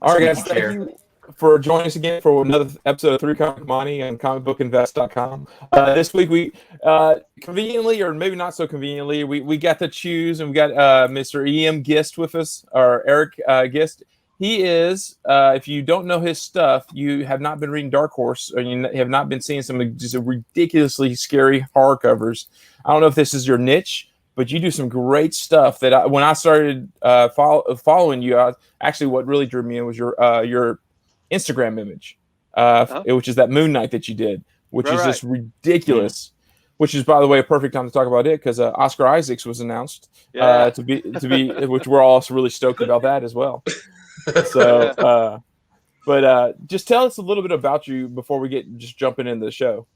All right, guys, thank you for joining us again for another episode of 3 Comic Monte on comicbookinvest.com. This week we conveniently, or maybe not so conveniently, we got to choose, and we got Mr. E.M. Gist with us, or Erik Gist. He is, if you don't know his stuff, you have not been reading Dark Horse, or you have not been seeing some just ridiculously scary horror covers. I don't know if this is your niche, but you do some great stuff that when I started following you, actually what really drew me in was your Instagram image, which is that Moon Knight that you did, which is just ridiculous. Which is, by the way, a perfect time to talk about it because Oscar Isaacs was announced to be, which we're all really stoked about that as well. So, but just tell us a little bit about you before we get just jumping into the show.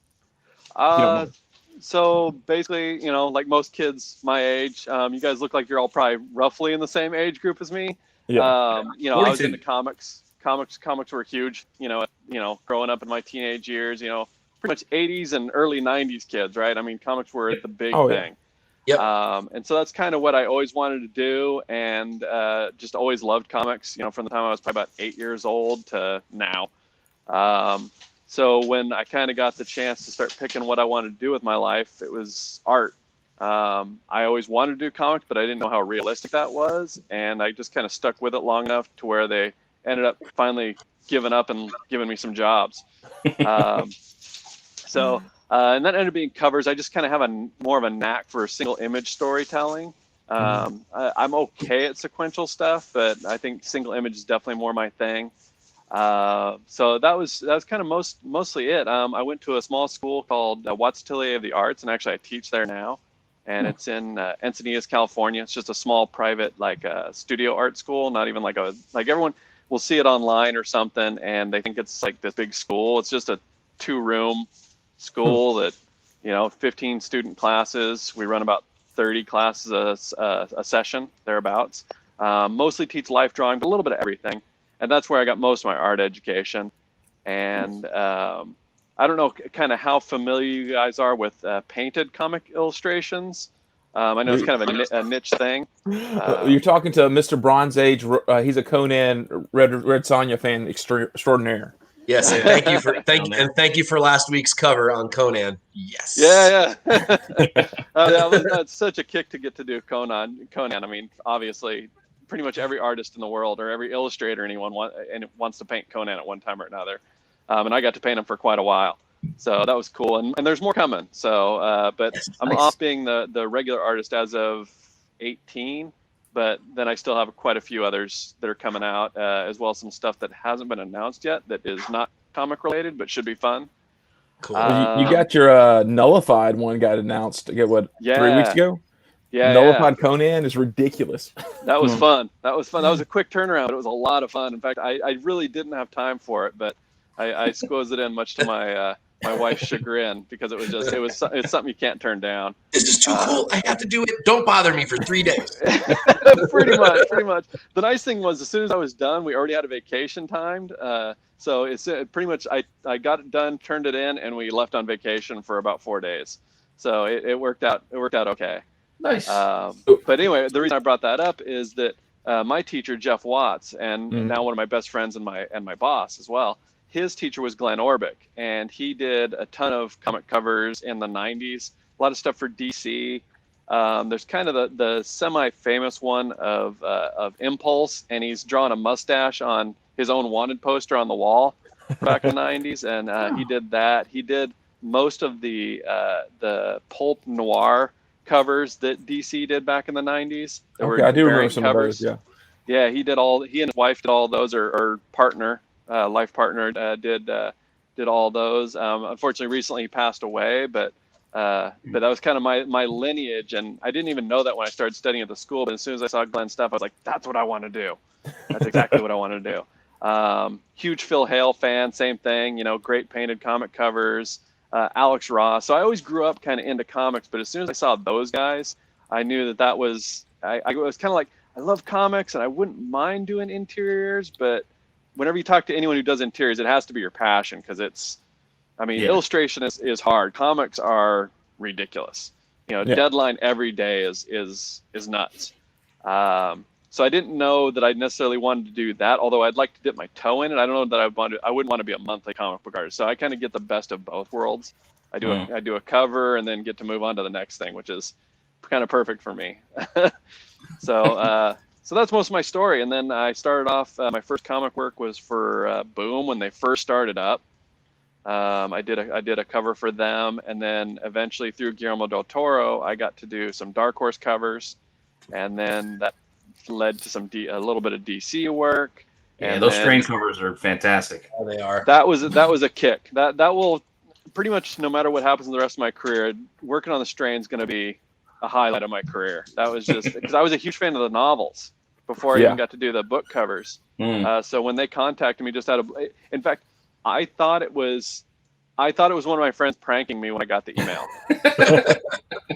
So basically, you know, like most kids my age, you guys look like you're all probably roughly in the same age group as me. Yeah. You know, 42. I was into comics. Comics were huge. You know, growing up in my teenage years. You know, pretty much 80s and early 90s kids, right? I mean, comics were the big thing. Yep. And so that's kind of what I always wanted to do, and just always loved comics. You know, from the time I was probably about 8 years old to now. So when I kind of got the chance to start picking what I wanted to do with my life, it was art. I always wanted to do comics, but I didn't know how realistic that was. And I just kind of stuck with it long enough to where they ended up finally giving up and giving me some jobs. And that ended up being covers. I just kind of have more of a knack for single image storytelling. I'm okay at sequential stuff, but I think single image is definitely more my thing. So that was kind of mostly it. I went to a small school called Watts Atelier of the Arts, and actually I teach there now, and it's in Encinitas, California. It's just a small private studio art school, not even like everyone will see it online or something, and they think it's like this big school. It's just a 2-room school that, you know, 15 student classes. We run about 30 classes a session, thereabouts. Mostly teach life drawing, but a little bit of everything. And that's where I got most of my art education. And I don't know kind of how familiar you guys are with painted comic illustrations. I know it's kind of a niche thing. You're talking to Mr. Bronze Age. He's a Conan Red Sonja fan extraordinaire. Yes, and thank you for last week's cover on Conan. Yes. Yeah. That's such a kick to get to do Conan. I mean, obviously, pretty much every artist in the world or every illustrator wants to paint Conan at one time or another. And I got to paint him for quite a while. So that was cool. And there's more coming. So, but I'm off being the regular artist as of 18, but then I still have quite a few others that are coming out, as well as some stuff that hasn't been announced yet that is not comic related, but should be fun. Cool. You got your Nullified one got announced 3 weeks ago? Yeah, Nullified Conan is ridiculous. That was fun. That was a quick turnaround. It was a lot of fun. In fact, I really didn't have time for it, but I squeezed it in much to my my wife's chagrin because it's something you can't turn down. This is too cool. I have to do it. Don't bother me for 3 days. Pretty much. The nice thing was, as soon as I was done, we already had a vacation timed. So it's pretty much I got it done, turned it in, and we left on vacation for about 4 days. So it worked out. It worked out okay. Nice. But anyway, the reason I brought that up is that my teacher, Jeff Watts, and now one of my best friends and my boss as well, his teacher was Glenn Orbick, and he did a ton of comic covers in the 90s, a lot of stuff for DC. There's kind of the semi-famous one of Impulse, and he's drawn a mustache on his own wanted poster on the wall back in the 90s, and he did that. He did most of the pulp noir covers that DC did back in the 90s. I do remember some covers. Of those, yeah. He and his wife did all those, or partner, life partner, did all those. Unfortunately, recently he passed away, but that was kind of my lineage, and I didn't even know that when I started studying at the school. But as soon as I saw Glenn's stuff, I was like, that's what I want to do. That's exactly what I want to do. Huge Phil Hale fan, same thing. You know, great painted comic covers. Alex Ross. So I always grew up kind of into comics, but as soon as I saw those guys, I knew that was, I was kind of like, I love comics and I wouldn't mind doing interiors, but whenever you talk to anyone who does interiors, it has to be your passion because illustration is hard. Comics are ridiculous. You know, deadline every day is nuts. So I didn't know that I necessarily wanted to do that, although I'd like to dip my toe in it. I don't know that I wouldn't want to be a monthly comic book artist. So I kind of get the best of both worlds. I do a cover and then get to move on to the next thing, which is kind of perfect for me. So that's most of my story. And then I started off, my first comic work was for Boom when they first started up. I did a cover for them, and then eventually through Guillermo del Toro, I got to do some Dark Horse covers, and then that led to a little bit of DC work. Yeah, those Strain covers are fantastic. Oh, they are. That was a kick. That will pretty much, no matter what happens in the rest of my career, working on the Strain is going to be a highlight of my career. That was just because I was a huge fan of the novels before I even got to do the book covers. So when they contacted me, in fact, I thought it was one of my friends pranking me when I got the email.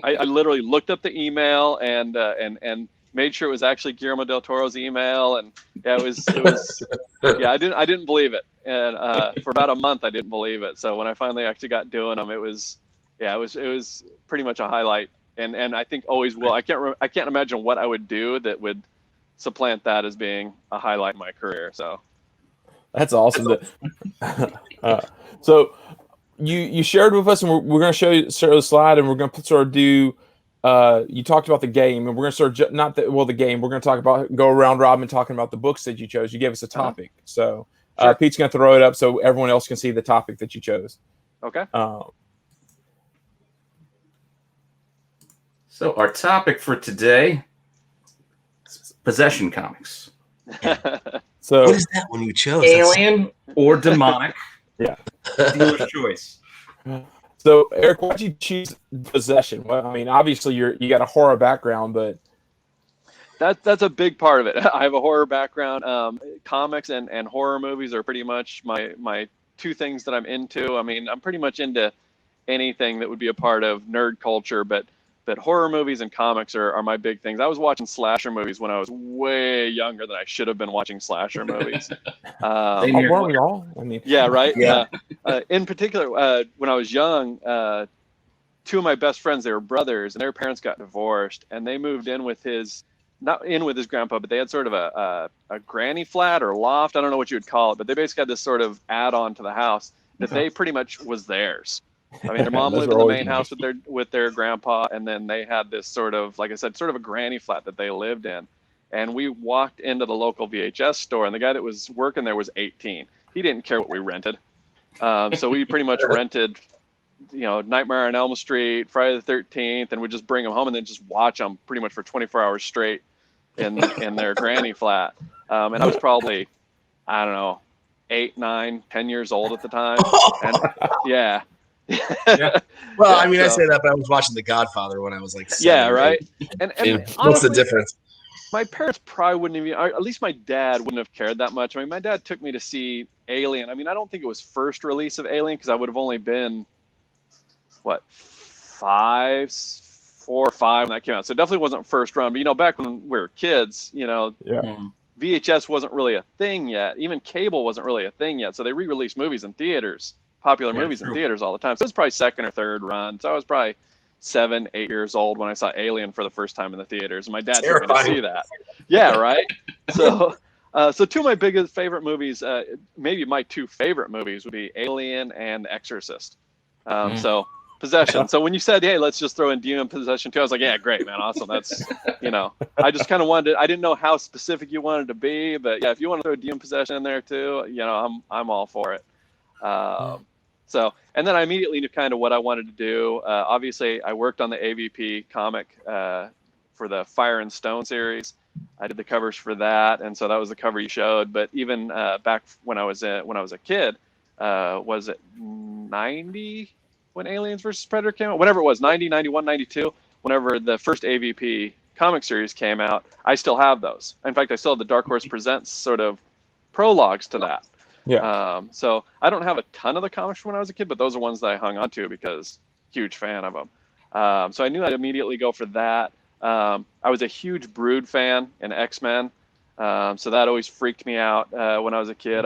I literally looked up the email and made sure it was actually Guillermo del Toro's email, and it was I didn't believe it, and for about a month I didn't believe it. So when I finally actually got doing them, it was pretty much a highlight, and I think always will. I can't imagine what I would do that would supplant that as being a highlight in my career. So that's awesome. So you shared with us, and we're going to show the slide, and we're going to sort of do. You talked about the game, and we're going to sort of the game. We're going to talk about go around robin talking about the books that you chose. You gave us a topic, so sure. Pete's going to throw it up so everyone else can see the topic that you chose. Okay. So our topic for today is possession comics. So what is that one you chose? Alien or demonic? Yeah. Dealer's choice. So Eric, why'd you choose possession? Well, I mean, obviously you got a horror background, but that's a big part of it. I have a horror background. Comics and horror movies are pretty much my two things that I'm into. I mean, I'm pretty much into anything that would be a part of nerd culture, but horror movies and comics are my big things. I was watching slasher movies when I was way younger than I should have been watching slasher movies. Weren't we all? I mean, yeah, right. Yeah. In particular, when I was young, two of my best friends, they were brothers, and their parents got divorced, and they moved in with not in with his grandpa, but they had sort of a granny flat or loft. I don't know what you would call it, but they basically had this sort of add-on to the house that they pretty much was theirs. I mean, their mom lived in the main house with their grandpa, and then they had this sort of, like I said, sort of a granny flat that they lived in. And we walked into the local VHS store, and the guy that was working there was 18. He didn't care what we rented. So we pretty much rented, Nightmare on Elm Street, Friday the 13th, and we'd just bring them home and then just watch them pretty much for 24 hours straight in their granny flat. And I was probably, I don't know, 8, 9, 10 years old at the time. And yeah. Yeah. Well, I mean, I say that, but I was watching The Godfather when I was like 7. Yeah, right. And what's honestly, the difference? My parents probably wouldn't even, or at least my dad wouldn't have cared that much. I mean, my dad took me to see Alien. I mean, I don't think it was first release of Alien because I would have only been, 4 or 5 when that came out. So it definitely wasn't first run. But, back when we were kids, VHS wasn't really a thing yet. Even cable wasn't really a thing yet. So they re-released movies in theaters. Popular movies in theaters all the time. So it was probably second or third run. So I was probably 7, 8 years old when I saw Alien for the first time in the theaters. And my dad took me to see that. Yeah, right? So two of my biggest favorite movies, maybe my 2 favorite movies would be Alien and The Exorcist. So Possession. So when you said, hey, let's just throw in Demon Possession too, I was like, yeah, great, man. Awesome. That's, I just kind of wanted I didn't know how specific you wanted to be, but yeah, if you want to throw Demon Possession in there too, I'm all for it. So, and then I immediately knew kind of what I wanted to do. Obviously, I worked on the AVP comic for the Fire and Stone series. I did the covers for that, and so that was the cover you showed. But even back when I was a kid, was it 90 when Aliens vs. Predator came out? Whatever it was, 90, 91, 92. Whenever the first AVP comic series came out, I still have those. In fact, I still have the Dark Horse Presents sort of prologues to that. Yeah. So I don't have a ton of the comics from when I was a kid, but those are ones that I hung on to because huge fan of them. So I knew I'd immediately go for that. I was a huge Brood fan in X-Men. So that always freaked me out when I was a kid.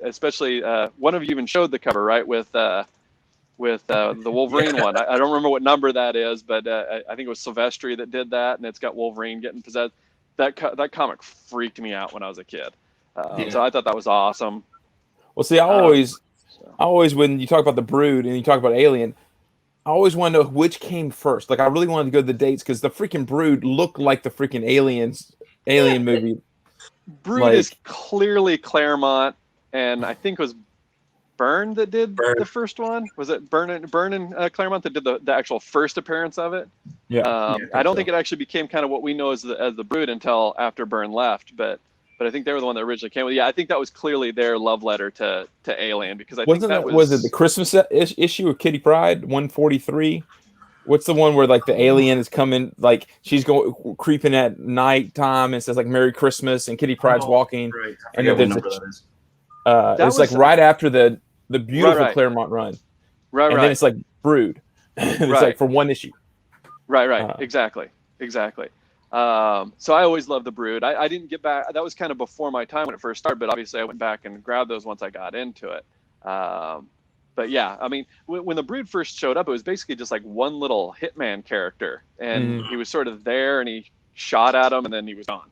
Especially one of you even showed the cover, right? With the Wolverine one. I don't remember what number that is, but I think it was Silvestri that did that, and it's got Wolverine getting possessed. that comic freaked me out when I was a kid. So I thought that was awesome. Well, see, I always, when you talk about the Brood and you talk about Alien, I always want to know which came first. Like, I really wanted to go to the dates because the freaking Brood looked like the freaking Alien movie. Brood is clearly Claremont, and I think it was Byrne that did the first one. Was it Byrne and Claremont that did the actual first appearance of it? Yeah. I don't think it actually became kind of what we know as the Brood until after Byrne left, but I think they were the one that originally came with. Yeah, I think that was clearly their love letter to Alien, because I think that was it the Christmas issue of Kitty Pryde 143? What's the one where like the alien is coming, like she's going creeping at night time and says like Merry Christmas, and Kitty Pryde's walking, Right. and then it's like right after the beautiful Claremont run, and then it's like Brood. It's like for one issue. Right. Exactly. So I always loved the Brood. I didn't get back. That was kind of before my time when it first started, but obviously I went back and grabbed those once I got into it. But yeah, I mean, when the Brood first showed up, it was basically just like one little hitman character, and he was sort of there, and he shot at him, and then he was gone.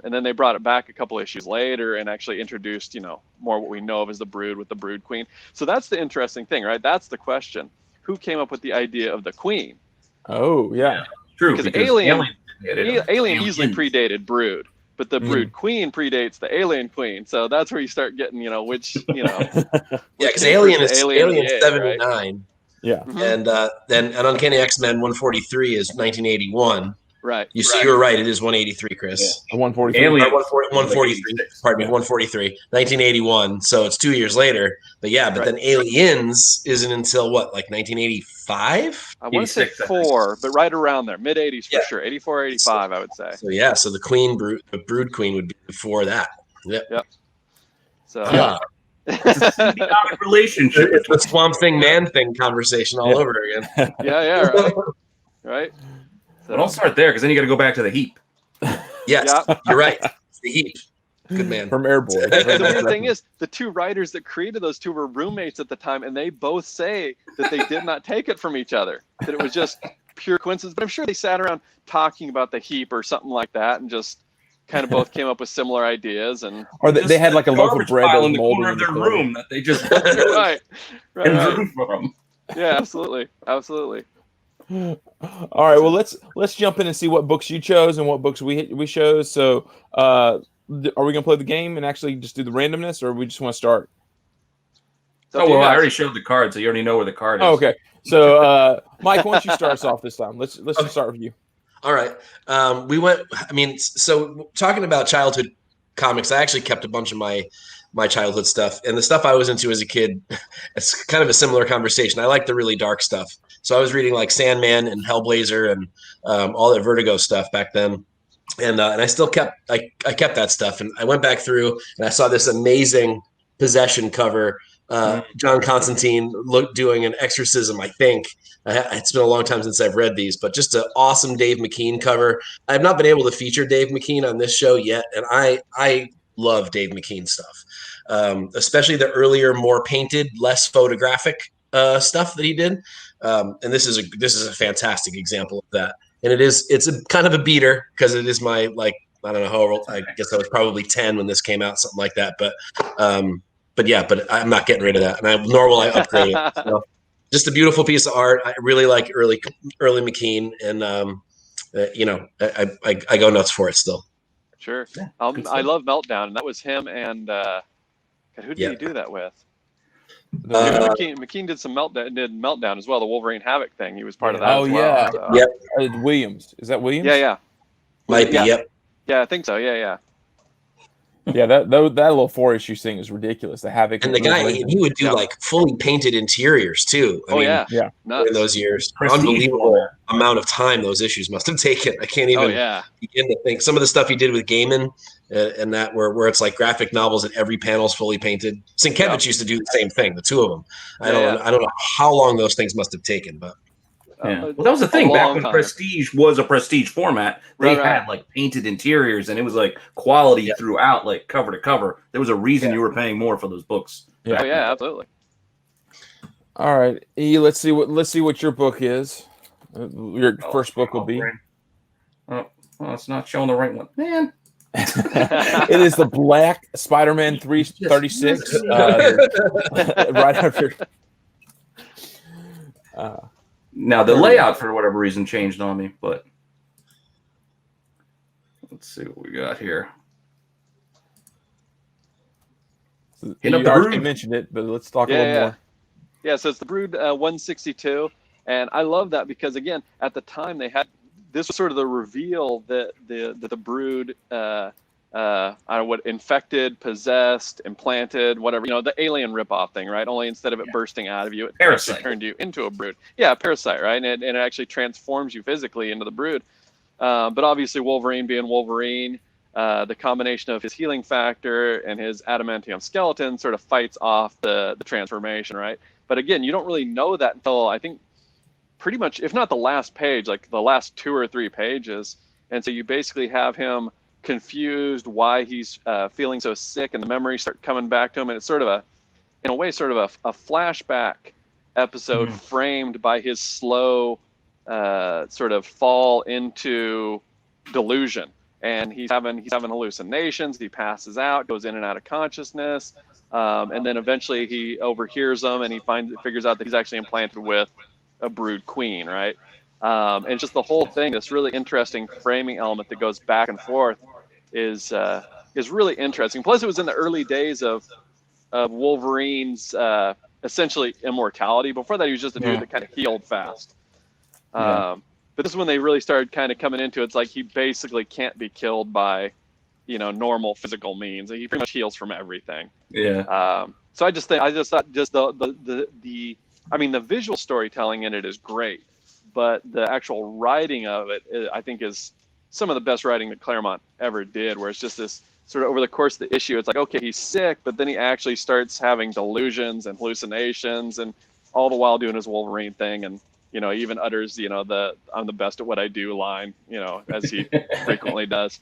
And then they brought it back a couple issues later and actually introduced, more what we know of as the Brood with the Brood Queen. So that's the interesting thing, right? That's the question. Who came up with the idea of the Queen? Oh, yeah. True. Because Alien easily predated Brood, but the Brood Queen predates the Alien Queen. So that's where you start getting, which. Yeah, because Alien is 79. Right? Yeah. And then an Uncanny X-Men 143 is 1981. Right. You were right. It is 183, Chris. Yeah. 143. Alien 143. Pardon me, 143. 1981. So it's 2 years later. But then Aliens isn't until what, like 1985? I want to say 4, but right around there, mid 80s for sure. 84, 85, I would say. So the Brood Queen would be before that. Yep. So. It's a symbiotic relationship. It's the Swamp Thing Man Thing conversation all over again. Yeah, right. So don't start there, because then you got to go back to the heap. Yes, you're right. It's the heap. Good man. From Airboy. The weird thing is, the two writers that created those two were roommates at the time, and they both say that they did not take it from each other, that it was just pure coincidence. But I'm sure they sat around talking about the heap or something like that, and just kind of both came up with similar ideas. Or they had like a loaf of bread in the corner of their room that they just right. drew from. Yeah, absolutely. All right, well let's jump in and see what books you chose and what books we chose. So, are we gonna play the game and actually just do the randomness, or we just want to start? I already showed the card, so you already know where the card is. Oh, okay. So, Mike, why don't you start us off this time? Let's just start with you. All right. So talking about childhood comics, I actually kept a bunch of my childhood stuff, and the stuff I was into as a kid. It's kind of a similar conversation. I like the really dark stuff. So I was reading like Sandman and Hellblazer and all that Vertigo stuff back then. And I still kept I kept that stuff, and I went back through and I saw this amazing Possession cover. John Constantine doing an exorcism, I think. It's been a long time since I've read these, but just an awesome Dave McKean cover. I've not been able to feature Dave McKean on this show yet, and I love Dave McKean stuff, especially the earlier, more painted, less photographic stuff that he did. And this is a fantastic example of that. And it's a kind of a beater, because it is my, like, I don't know how old, I guess I was probably 10 when this came out, something like that. But I'm not getting rid of that. And I upgrade it. So, just a beautiful piece of art. I really like early McKean, and I go nuts for it still. Sure. I love Meltdown, and that was him and who did he do that with? McKean did Meltdown as well, the Wolverine Havoc thing. He was part of that as well. Oh, yeah. So. Williams. Is that Williams? Yeah. Might be, yep. Yeah, I think so. Yeah. Yeah, that little 4-issue thing is ridiculous. The Havoc. And the guy, he would do like fully painted interiors too. I mean, yeah. In those years. Unbelievable amount of time those issues must have taken. I can't even begin to think. Some of the stuff he did with Gaiman and that where it's like graphic novels and every panel's fully painted. Sienkiewicz used to do the same thing, the two of them. I don't know how long those things must have taken, but well, that was the thing back when Prestige was a Prestige format. They had like painted interiors, and it was like quality throughout, like cover to cover. There was a reason you were paying more for those books. Yeah, absolutely. All right, E. Let's see what your book is. Your first book will be. Oh, it's not showing the right one, man. It is the Black Spider-Man 336. Right after. Now the layout for whatever reason changed on me, but let's see what we got here. You already mentioned it, but let's talk a little more. Yeah, so it's the Brood 162, and I love that because again, at the time they had this was sort of the reveal that the Brood, I don't know what, infected, possessed, implanted, whatever, the alien ripoff thing, right? Only instead of it bursting out of you, it actually turned you into a Brood. Yeah, a parasite, right? And it actually transforms you physically into the Brood. But obviously Wolverine being Wolverine, the combination of his healing factor and his adamantium skeleton sort of fights off the transformation, right? But again, you don't really know that until I think pretty much, if not the last page, like the last 2 or 3 pages. And so you basically have him confused why he's feeling so sick, and the memories start coming back to him. And it's sort of a flashback episode framed by his slow sort of fall into delusion. And he's having hallucinations. He passes out, goes in and out of consciousness, and then eventually he overhears them, and he figures out that he's actually implanted with a Brood queen, right? And just the whole thing, this really interesting framing element that goes back and forth, is really interesting. Plus, it was in the early days of Wolverine's essentially immortality. Before that, he was just a dude that kind of healed fast. But this is when they really started kind of coming into it. It's like he basically can't be killed by, normal physical means. He pretty much heals from everything. Yeah. So I just thought just the visual storytelling in it is great, but the actual writing of it, I think, is some of the best writing that Claremont ever did, where it's just this sort of over the course of the issue, it's like, okay, he's sick, but then he actually starts having delusions and hallucinations, and all the while doing his Wolverine thing. And he even utters, the "I'm the best at what I do" line, as he frequently does.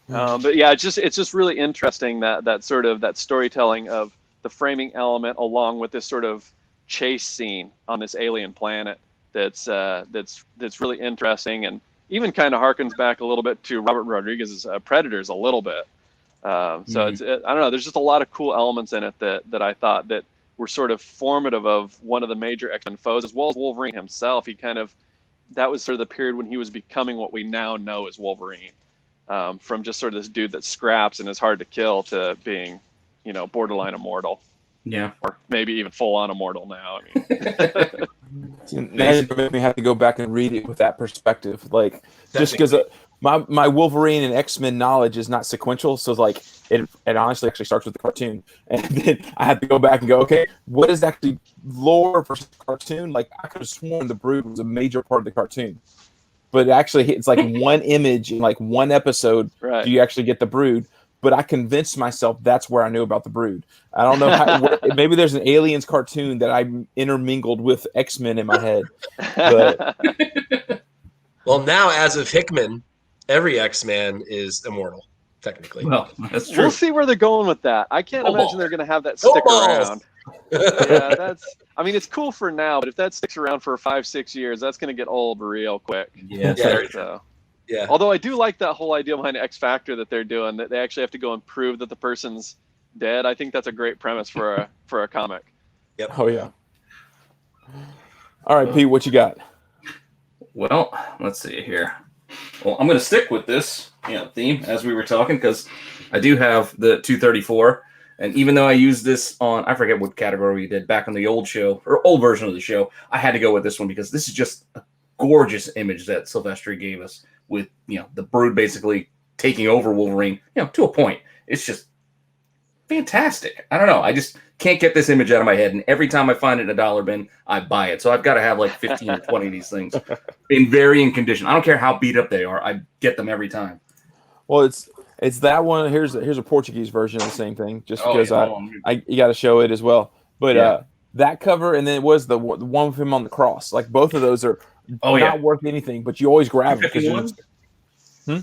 But yeah, it's just really interesting that sort of that storytelling of the framing element, along with this sort of chase scene on this alien planet. That's really interesting, and even kind of harkens back a little bit to Robert Rodriguez's Predators a little bit. So I don't know. There's just a lot of cool elements in it that I thought that were sort of formative of one of the major X-Men foes, as well as Wolverine himself. That was sort of the period when he was becoming what we now know as Wolverine, from just sort of this dude that scraps and is hard to kill to being, borderline immortal. Yeah. Or maybe even full-on immortal now. Now you make me have to go back and read it with that perspective. Like, just because my Wolverine and X-Men knowledge is not sequential, so like it honestly actually starts with the cartoon, and then I have to go back and go, okay, what is actually lore versus cartoon? Like, I could have sworn the Brood was a major part of the cartoon, but actually it's like one image in like one episode. Right. Do you actually get the Brood? But I convinced myself that's where I knew about the Brood. I don't know how. Maybe there's an Aliens cartoon that I intermingled with X-Men in my head. But well, now as of Hickman, every X-Man is immortal, technically. Well, that's true. We'll see where they're going with that. I can't imagine they're going to have that stick around. Yeah, it's cool for now, but if that sticks around for 5-6 years, that's going to get old real quick. Yeah. So. Yeah. Although I do like that whole idea behind X Factor that they're doing, that they actually have to go and prove that the person's dead. I think that's a great premise for a comic. Yep. Oh yeah. All right, Pete, what you got? Well, let's see here. Well, I'm going to stick with this theme as we were talking, because I do have the 234, and even though I used this on, I forget what category we did back on the old show or old version of the show, I had to go with this one because this is just a gorgeous image that Silvestri gave us, with the Brood basically taking over Wolverine, to a point. It's just fantastic. I don't know. I just can't get this image out of my head, and every time I find it in a dollar bin, I buy it. So I've got to have like 15 or 20 of these things in varying condition. I don't care how beat up they are. I get them every time. Well, it's that one. Here's a Portuguese version of the same thing, just because you got to show it as well. But that cover, and then it was the one with him on the cross. Like, both of those are not worth anything, but you always grab it because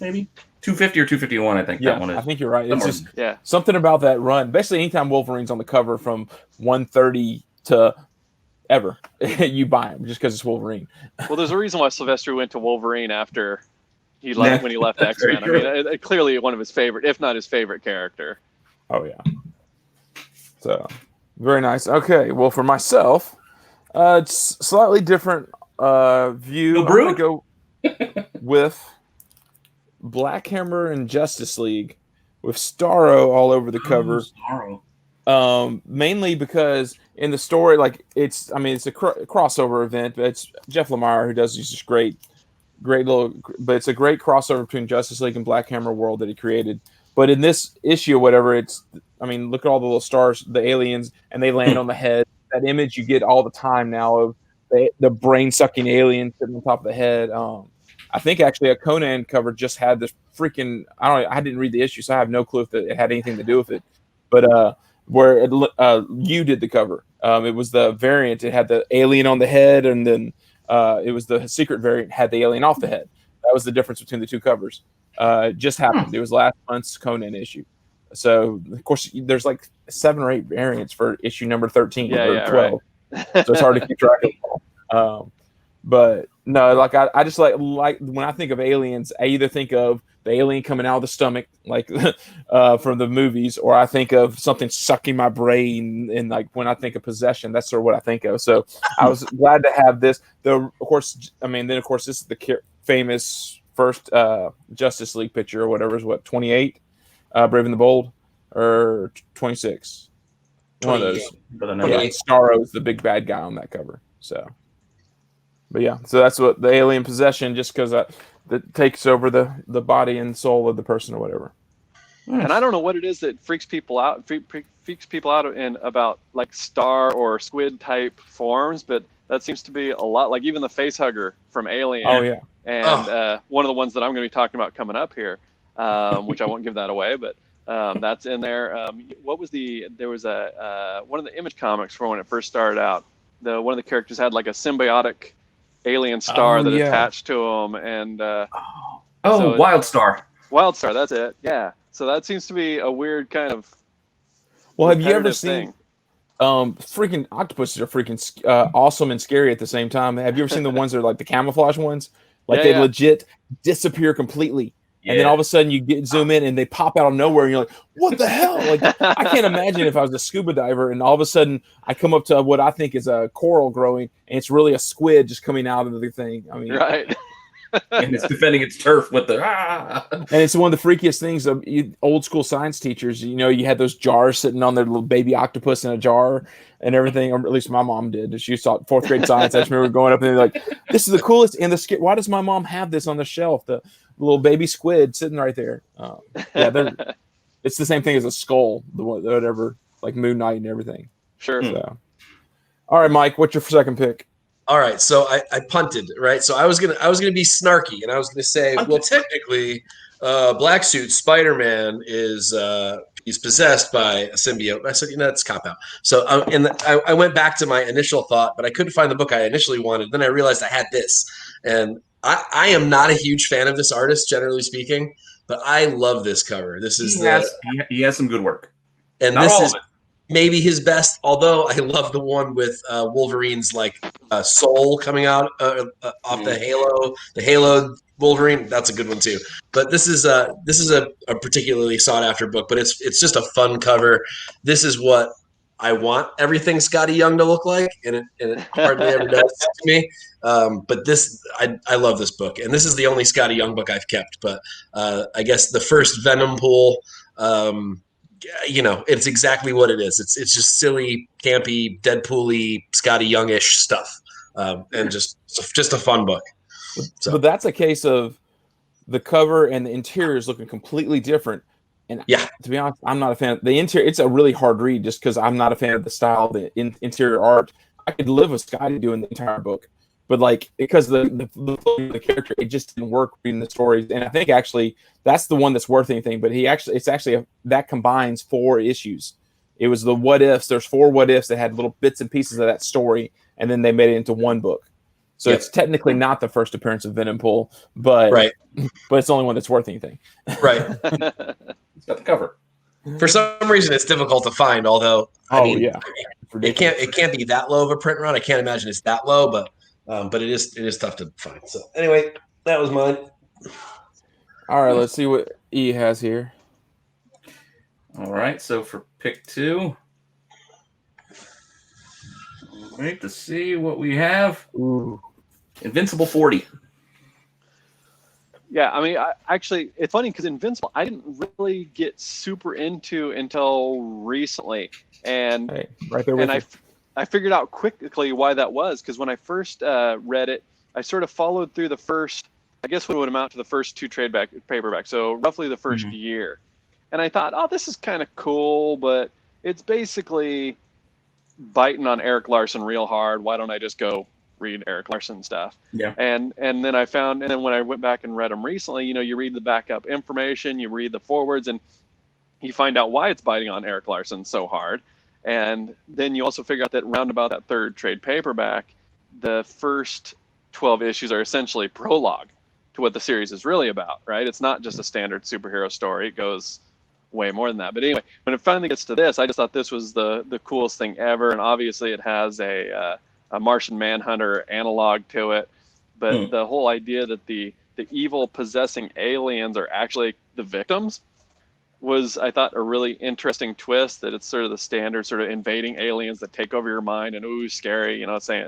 maybe 250 or 251. I think that one is. I think you're right. It's just something about that run. Basically, anytime Wolverine's on the cover from 130 to ever, you buy him just because it's Wolverine. Well, there's a reason why Silvestri went to Wolverine after he left when he left That's very X-Men. I mean, true. clearly one of his favorite, if not his favorite character. Oh yeah. So very nice. Okay, well for myself, it's slightly different view. Go I'm gonna Brood? go with Black Hammer and Justice League with Starro all over the cover. Sorrow. Mainly because in the story, like it's a crossover event, but it's Jeff Lemire who does these just great little, but it's a great crossover between Justice League and Black Hammer world that he created. But in this issue or whatever, look at all the little stars, the aliens, and they land on the head. That image you get all the time now of the brain sucking alien sitting on top of the head. I think actually a Conan cover just had this freaking. I didn't read the issue, so I have no clue if it had anything to do with it. But where you did the cover, it was the variant. It had the alien on the head, and then it was the secret variant had the alien off the head. That was the difference between the two covers. It just happened. It was last month's Conan issue. So of course there's like 7 or 8 variants for issue number 13 or 12. Right. So it's hard to keep track of them all. But no, like I just like when I think of aliens, I either think of the alien coming out of the stomach, like from the movies, or I think of something sucking my brain. And like when I think of possession, that's sort of what I think of. So I was glad to have this. Of course, this is the famous first Justice League picture or whatever is what 28, Brave and the Bold, or 26. One of those. Yeah, Starro is the big bad guy on that cover. So. But yeah, so that's what the alien possession, just because that takes over the body and soul of the person or whatever. And I don't know what it is that freaks people out in about like star or squid type forms, but that seems to be a lot. Like even the face hugger from Alien. Oh yeah. And one of the ones that I'm going to be talking about coming up here, which I won't give that away, but that's in there. There was one of the Image comics from when it first started out. One of the characters had like a symbiotic alien star attached to him, and Wildstar. Wildstar, that's it. Yeah. So that seems to be a weird kind of. Well, have you ever seen? Freaking octopuses are freaking awesome and scary at the same time. Have you ever seen the ones that are like the camouflage ones? Like they legit disappear completely. Yeah. And then all of a sudden you zoom in and they pop out of nowhere and you're like, what the hell? Like I can't imagine if I was a scuba diver and all of a sudden I come up to what I think is a coral growing and it's really a squid just coming out of the thing. I mean, right. And it's defending its turf with the And it's one of the freakiest things of old school science teachers. You know, you had those jars sitting on their little baby octopus in a jar and everything, or at least my mom did. She taught 4th grade science. I just remember going up and they're like, this is the coolest. And why does my mom have this on the shelf? The little baby squid sitting right there. It's the same thing as a skull, whatever, like Moon Knight and everything. Sure. So. All right, Mike, what's your second pick? All right, so I punted, right? So I was gonna be snarky, and I was gonna say, well, technically, Black Suit Spider-Man is he's possessed by a symbiote. I said, that's cop out. So I went back to my initial thought, but I couldn't find the book I initially wanted. Then I realized I had this, and I am not a huge fan of this artist, generally speaking, but I love this cover. This is he has some good work, and not this all is. of it. Maybe his best, although I love the one with Wolverine's like soul coming out off the Halo Wolverine. That's a good one too. But this is a particularly sought after book. But it's just a fun cover. This is what I want everything Scotty Young to look like, and it hardly ever does to me. But I love this book, and this is the only Scotty Young book I've kept. But I guess the first Venom Pool. It's exactly what it is. It's just silly, campy, Deadpool-y, Scotty Youngish stuff, and just a fun book. So. But that's a case of the cover and the interior is looking completely different. And to be honest, I'm not a fan of the interior. It's a really hard read just because I'm not a fan of the style, the interior art. I could live with Scotty doing the entire book, but like because the character, it just didn't work reading the stories. And I think actually that's the one that's worth anything. But that combines 4 issues. It was the what ifs. There's 4 what ifs that had little bits and pieces of that story, and then they made it into one book. So it's technically not the first appearance of Venom Pool, but it's the only one that's worth anything. Right. It's got the cover. For some reason, it's difficult to find. Although it can't be that low of a print run. I can't imagine it's that low, but it is tough to find. So anyway, that was mine. All right, let's see what E has here. All right, so for pick 2, wait to see what we have. Ooh. Invincible 40. Yeah, I mean, actually, it's funny because Invincible, I didn't really get super into until recently, and Hey, right there with you. I figured out quickly why that was, because when I first read it, I sort of followed through the first, I guess what would amount to the first 2 paperbacks, so roughly the first year, and I thought, oh, this is kind of cool, but it's basically biting on Erik Larson real hard. Why don't I just go read Erik Larson stuff? Yeah. And then I found, and then when I went back and read them recently, you read the backup information, you read the forwards, and you find out why it's biting on Erik Larson so hard. And then you also figure out that round about that 3rd trade paperback, the first 12 issues are essentially prologue to what the series is really about, right? It's not just a standard superhero story. It goes way more than that. But anyway, when it finally gets to this, I just thought this was the coolest thing ever. And obviously it has a Martian Manhunter analog to it. But the whole idea that the evil possessing aliens are actually the victims was, I thought, a really interesting twist, that it's sort of the standard sort of invading aliens that take over your mind and ooh, scary, saying,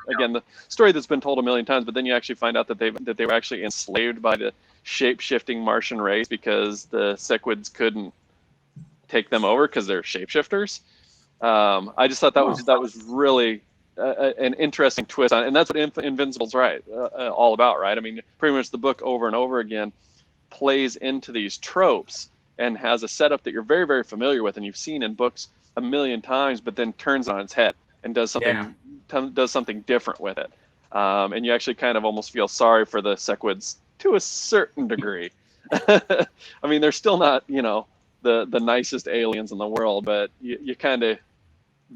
again, the story that's been told a million times, but then you actually find out that they were actually enslaved by the shape-shifting Martian race because the Sequids couldn't take them over because they're shapeshifters. I just thought that was really an interesting twist on it. And that's what Invincible's all about, right? I mean, pretty much the book over and over again plays into these tropes and has a setup that you're very, very familiar with and you've seen in books a million times, but then turns on its head and does something different with it. And you actually kind of almost feel sorry for the Sequids to a certain degree. I mean, they're still not, the nicest aliens in the world, but you kind of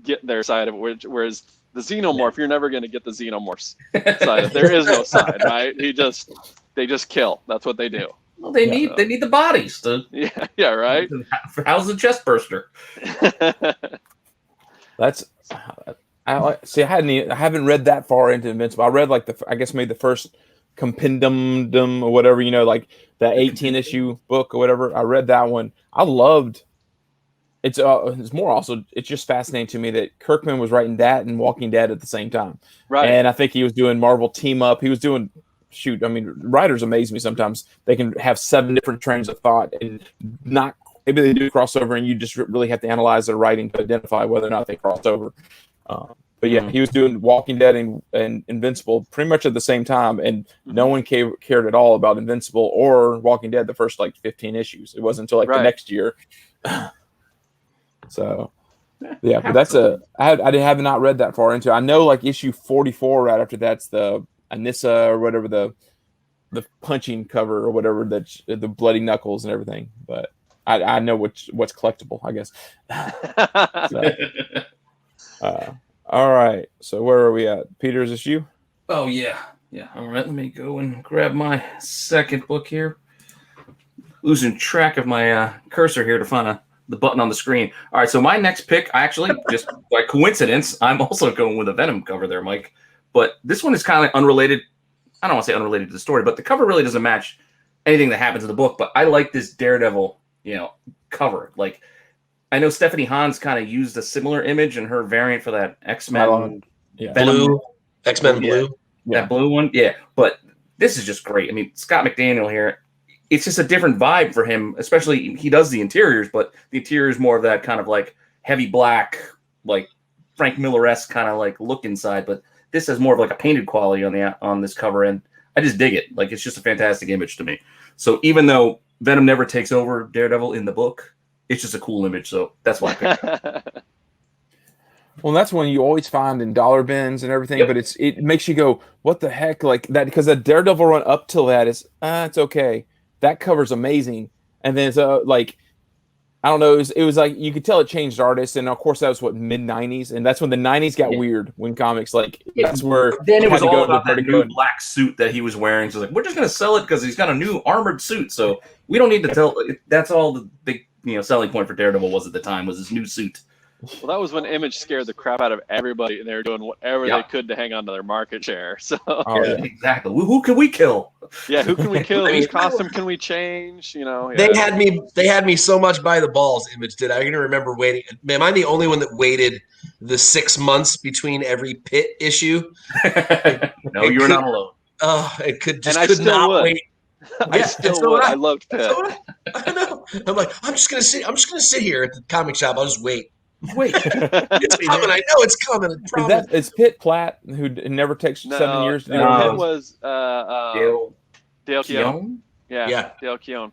get their side of it, whereas the Xenomorph, you're never going to get the Xenomorph's side of it. There is no side, right? They just kill. That's what they do. Well, they need the bodies to right. How's the chest burster? That's I haven't read that far into Invincible. I read maybe the first compendium or whatever, like the 18 issue book or whatever. I read that one. I loved it's more also, it's just fascinating to me that Kirkman was writing that and Walking Dead at the same time. Right. And I think he was doing Marvel Team Up. He was doing writers amaze me sometimes. They can have 7 different trains of thought and not, maybe they do crossover and you just really have to analyze their writing to identify whether or not they cross over. But yeah, he was doing Walking Dead and Invincible pretty much at the same time, and no one cared at all about Invincible or Walking Dead the first 15 issues. It wasn't until the next year. So yeah, but that's I have not read that far into it. I know issue 44 right after that's the Anissa or whatever, the punching cover or whatever, that's the bloody knuckles and everything. But I know what's collectible, I guess. All right. So where are we at? Peter, is this you? Oh yeah. All right. Let me go and grab my second book here. Losing track of my cursor here to find the button on the screen. All right. So my next pick, I actually just by coincidence, I'm also going with a Venom cover there, Mike. But this one is kind of unrelated. I don't want to say unrelated to the story, but the cover really doesn't match anything that happens in the book. But I like this Daredevil, cover. I know Stephanie Hans kind of used a similar image in her variant for that X-Men Blue. X-Men Blue. That blue one. Yeah. But this is just great. I mean, Scott McDaniel here, it's just a different vibe for him, especially he does the interiors, but the interior is more of that kind of heavy black, Frank Miller-esque kind of look inside. But this has more of a painted quality on this cover, and I just dig it. It's just a fantastic image to me. So even though Venom never takes over Daredevil in the book, it's just a cool image, so that's why I picked it. Well, that's one you always find in dollar bins and everything, but it makes you go, what the heck? That, because the Daredevil run up till that is, it's okay. That cover's amazing. And then it's I don't know, it was you could tell it changed artists, and of course that was mid-90s, and that's when the 90s got weird when comics, that's where then it was all about that new black suit that he was wearing. So we're just going to sell it because he's got a new armored suit, so we don't need to tell. That's all the big selling point for Daredevil was at the time, was his new suit. Well, that was when Image scared the crap out of everybody, and they were doing whatever they could to hang on to their market share. So exactly. Who can we kill? Yeah, who can we kill? I mean, Whose costume can we change? You know, They yeah. had me so much by the balls. Image did. I'm gonna remember waiting. Am I the only one that waited the 6 months between every pit issue? No, you're not alone. Oh, it could And I could still not would. wait. I Yeah, still and so would. would I loved Pitt. So would I know. I'm like, I'm just gonna sit here at the comic shop. I'll just wait. Wait, It's coming. I know it's coming. I promise. Is Pitt Platt, who never takes 7 years to do no, anything? Pitt was Dale Dale Keown. Keown? Yeah, Dale Keown.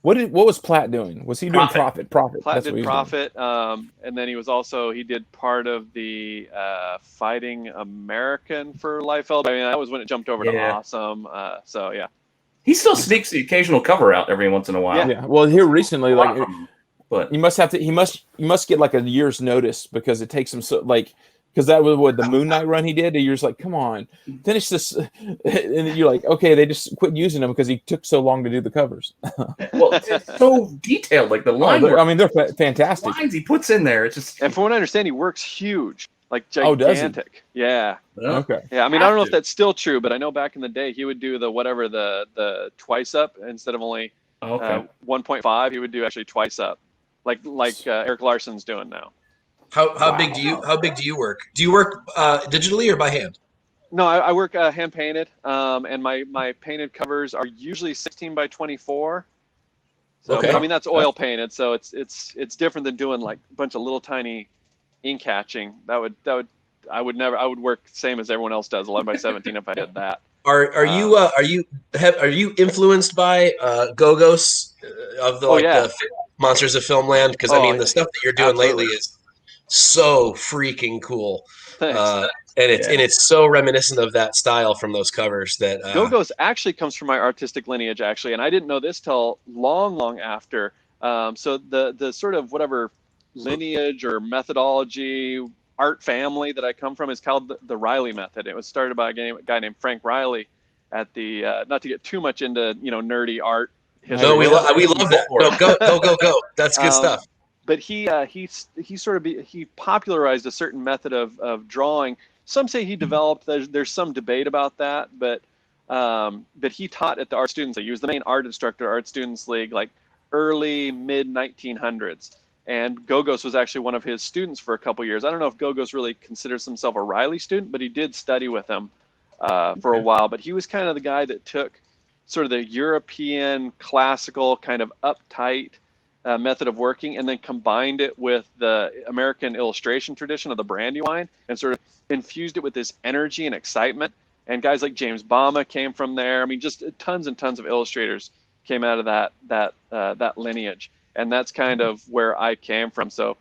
What was Platt doing? Was he doing Profit. Profit. Platt That's what did he was doing. Profit, and then he did part of the Fighting American for Liefeld. I mean, that was when it jumped over to Yeah. Awesome. So yeah, He still sneaks the occasional cover out every once in a while. Yeah. Well, here recently, like But you must have to. You must get like a year's notice because it takes him so like because that was what the Moon Knight run he did. And you're just like, come on, finish this, and you're like, okay, they just quit using him because he took so long to do the covers. well, it's so detailed. Like the line. I mean, they're fantastic. Lines he puts in there. It's just. and from what I understand, he works huge, like Oh, does he? gigantic. Yeah. Okay. Yeah, I mean, I don't know if that's still true, but I know back in the day he would do the twice up instead of only Okay. 1.5. He would do actually twice up, like Eric Larson's doing now. How big do you work? Do you work digitally or by hand? No, I work hand painted, and my painted covers are usually 16 by 24. So Okay. I mean that's oil painted, so it's different than doing like a bunch of little tiny ink hatching. I would work same as everyone else does, 11 by 17 if I did that. Are you influenced by Gogos of the Monsters of Filmland? Because I mean the stuff that you're doing lately is so freaking cool. Thanks. And it's so reminiscent of that style from those covers that Go-Go's actually comes from my artistic lineage, actually, and I didn't know this till long after. So the sort of whatever lineage or methodology, art family that I come from is called the Riley method. It was started by a guy named Frank Riley at the not to get too much into nerdy art history. No, we love that. No, go. That's good stuff. But he popularized a certain method of drawing. Some say he developed. There's some debate about that, but he taught at the Art Students League. He was the main art instructor at Art Students League, like early mid 1900s. And Gogos was actually one of his students for a couple years. I don't know if Gogos really considers himself a Riley student, but he did study with him for a while. But he was kind of the guy that took sort of the European classical kind of uptight method of working and then combined it with the American illustration tradition of the Brandywine and sort of infused it with this energy and excitement. And guys like James Bama came from there. I mean, just tons and tons of illustrators came out of that lineage. And that's kind of where I came from. So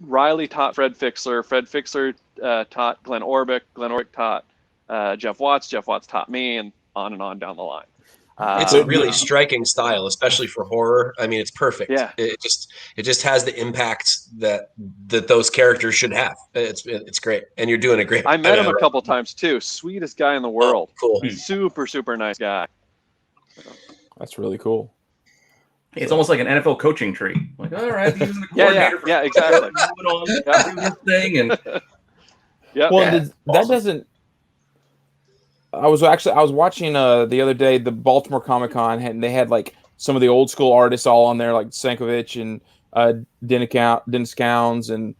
Riley taught Fred Fixler. Fred Fixler taught Glenn Orbick. Glenn Orbick taught Jeff Watts. Jeff Watts taught me, and on down the line. It's a really striking style, especially for horror. I mean, it's perfect. Yeah. It just has the impact that those characters should have. It's great, and you're doing a great. I met him a couple times too. Sweetest guy in the world. Oh, cool. Super nice guy. That's really cool. It's almost like an NFL coaching tree. Like, all right, he's the coordinator. Yeah, exactly. Do his thing and that doesn't. I was watching the other day the Baltimore Comic Con, and they had like some of the old school artists all on there, like Sankovic and Dennis Counts and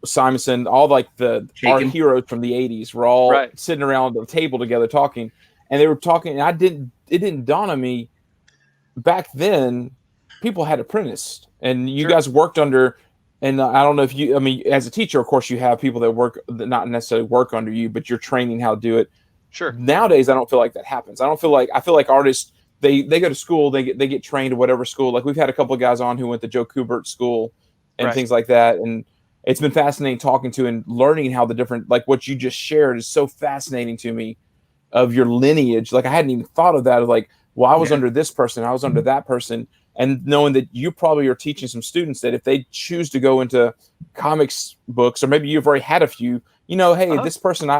Simonson, all like the art heroes from the 80s were all sitting around the table together talking, and they were talking. And it didn't dawn on me back then. People had apprenticed, and you guys worked under. And I don't know if you. I mean, as a teacher, of course, you have people that not necessarily work under you, but you're training how to do it. Sure. Nowadays, I don't feel like that happens. I feel like artists they go to school, they get trained at whatever school. Like we've had a couple of guys on who went to Joe Kubert school and things like that, and it's been fascinating talking to and learning how the different, like what you just shared is so fascinating to me of your lineage. Like I hadn't even thought of that. Of like, well, I was under this person, I was under that person, and knowing that you probably are teaching some students that if they choose to go into comics books, or maybe you've already had a few. Hey, this person,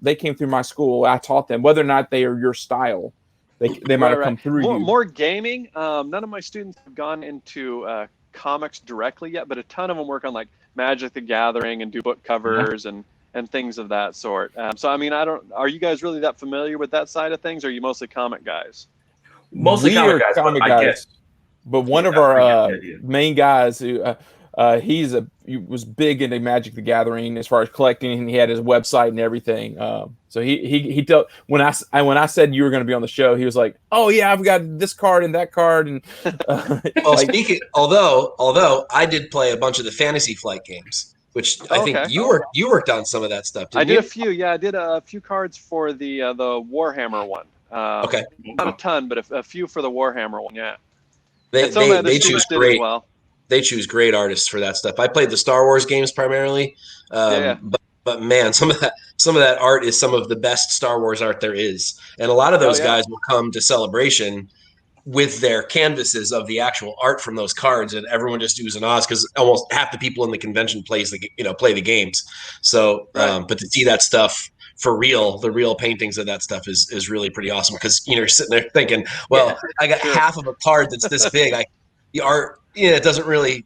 they came through my school. I taught them, whether or not they are your style. They might have come through you. More gaming. None of my students have gone into comics directly yet, but a ton of them work on like Magic the Gathering and do book covers and and things of that sort. So I mean, are you guys really that familiar with that side of things, or are you mostly comic guys? Mostly We comic are guys, but comic I guys. get. But one of I our get the idea. main guys who he was big into Magic the Gathering as far as collecting, and he had his website and everything. So he told when I said you were going to be on the show, he was like, "Oh yeah, I've got this card and that card." And Well, although I did play a bunch of the Fantasy Flight games, which I think Okay. you worked on some of that stuff. Didn't I did you? a few. Yeah, I did a few cards for the Warhammer one. Okay. Not a ton, but a few for the Warhammer one. Yeah. They And some of my other they choose students did as great. well. They choose great artists for that stuff. I played the Star Wars games primarily, Yeah. but man, some of that art is some of the best Star Wars art there is, and a lot of those yeah. guys will come to Celebration with their canvases of the actual art from those cards, and everyone just oohs and ahs because almost half the people in the convention play the games. So, Right. but to see that stuff for real, the real paintings of that stuff is really pretty awesome because you're sitting there thinking, well, I got half of a card that's this big. The art, it doesn't really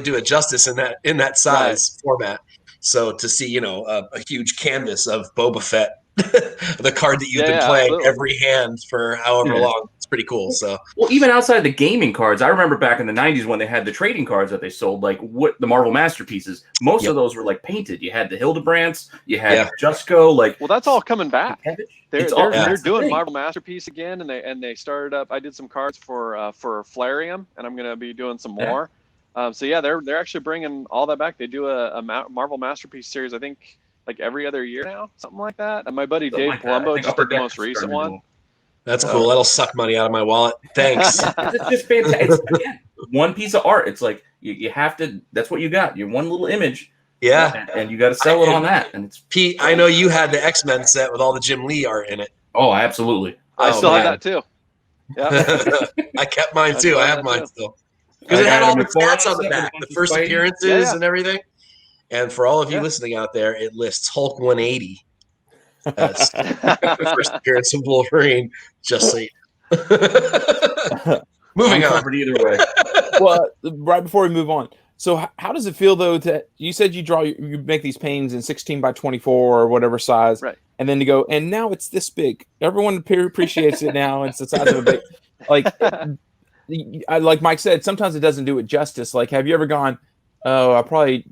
do it justice in that size format. So to see a huge canvas of Boba Fett, the card that you've been playing absolutely. every hand for however long, it's pretty cool. So well, even outside the gaming cards, I remember back in the '90s when they had the trading cards that they sold, like the Marvel Masterpieces. Most of those were like painted. You had the Hildebrands, you had Jusko, like. Well, that's all coming back. They're doing Marvel Masterpiece again, and they started up. I did some cards for Flarium, and I'm going to be doing some more. So yeah, they're actually bringing all that back. They do a Marvel Masterpiece series, I think, like every other year now, something like that. And my buddy Dave Palumbo just did the most recent one. That's cool. That'll suck money out of my wallet. Thanks. It's just fantastic. It's one piece of art. It's like you have to. That's what you got. Your one little image. Yeah, and you got to sell it on that. And it's Pete. I know you had the X-Men set with all the Jim Lee art in it. Oh, absolutely. I still have that too. Yeah, I kept mine too. I have mine still because it had all the stats on the back, the first appearances and everything. And for all of you listening out there, it lists Hulk 180 as the first appearance of Wolverine. Just so you moving on. Either way. Well, right before we move on, so how does it feel though that you said you make these paintings in 16 by 24 or whatever size, right? And then to go and now it's this big. Everyone appreciates it now. It's the size of a big. Like Mike said, sometimes it doesn't do it justice. Like, have you ever gone? Oh,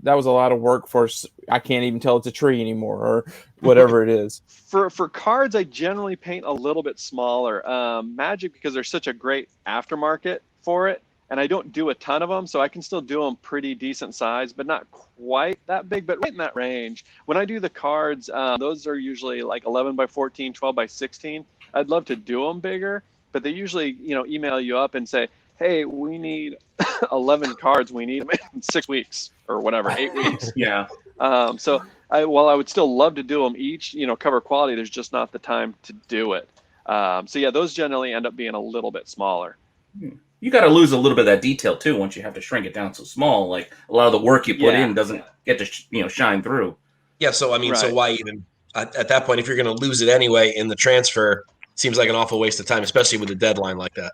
that was a lot of work for. I can't even tell it's a tree anymore, or whatever it is. For cards, I generally paint a little bit smaller. Magic, because there's such a great aftermarket for it, and I don't do a ton of them, so I can still do them pretty decent size, but not quite that big, but right in that range. When I do the cards, those are usually like 11 by 14, 12 by 16. I'd love to do them bigger, but they usually, email you up and say, hey, we need 11 cards. We need them in 6 weeks or whatever, 8 weeks. Yeah. So I would still love to do them each, cover quality. There's just not the time to do it. So yeah, those generally end up being a little bit smaller. You got to lose a little bit of that detail too once you have to shrink it down so small. Like a lot of the work you put in doesn't get to shine through. Yeah. So I mean, so why even at that point if you're going to lose it anyway in the transfer? Seems like an awful waste of time, especially with a deadline like that.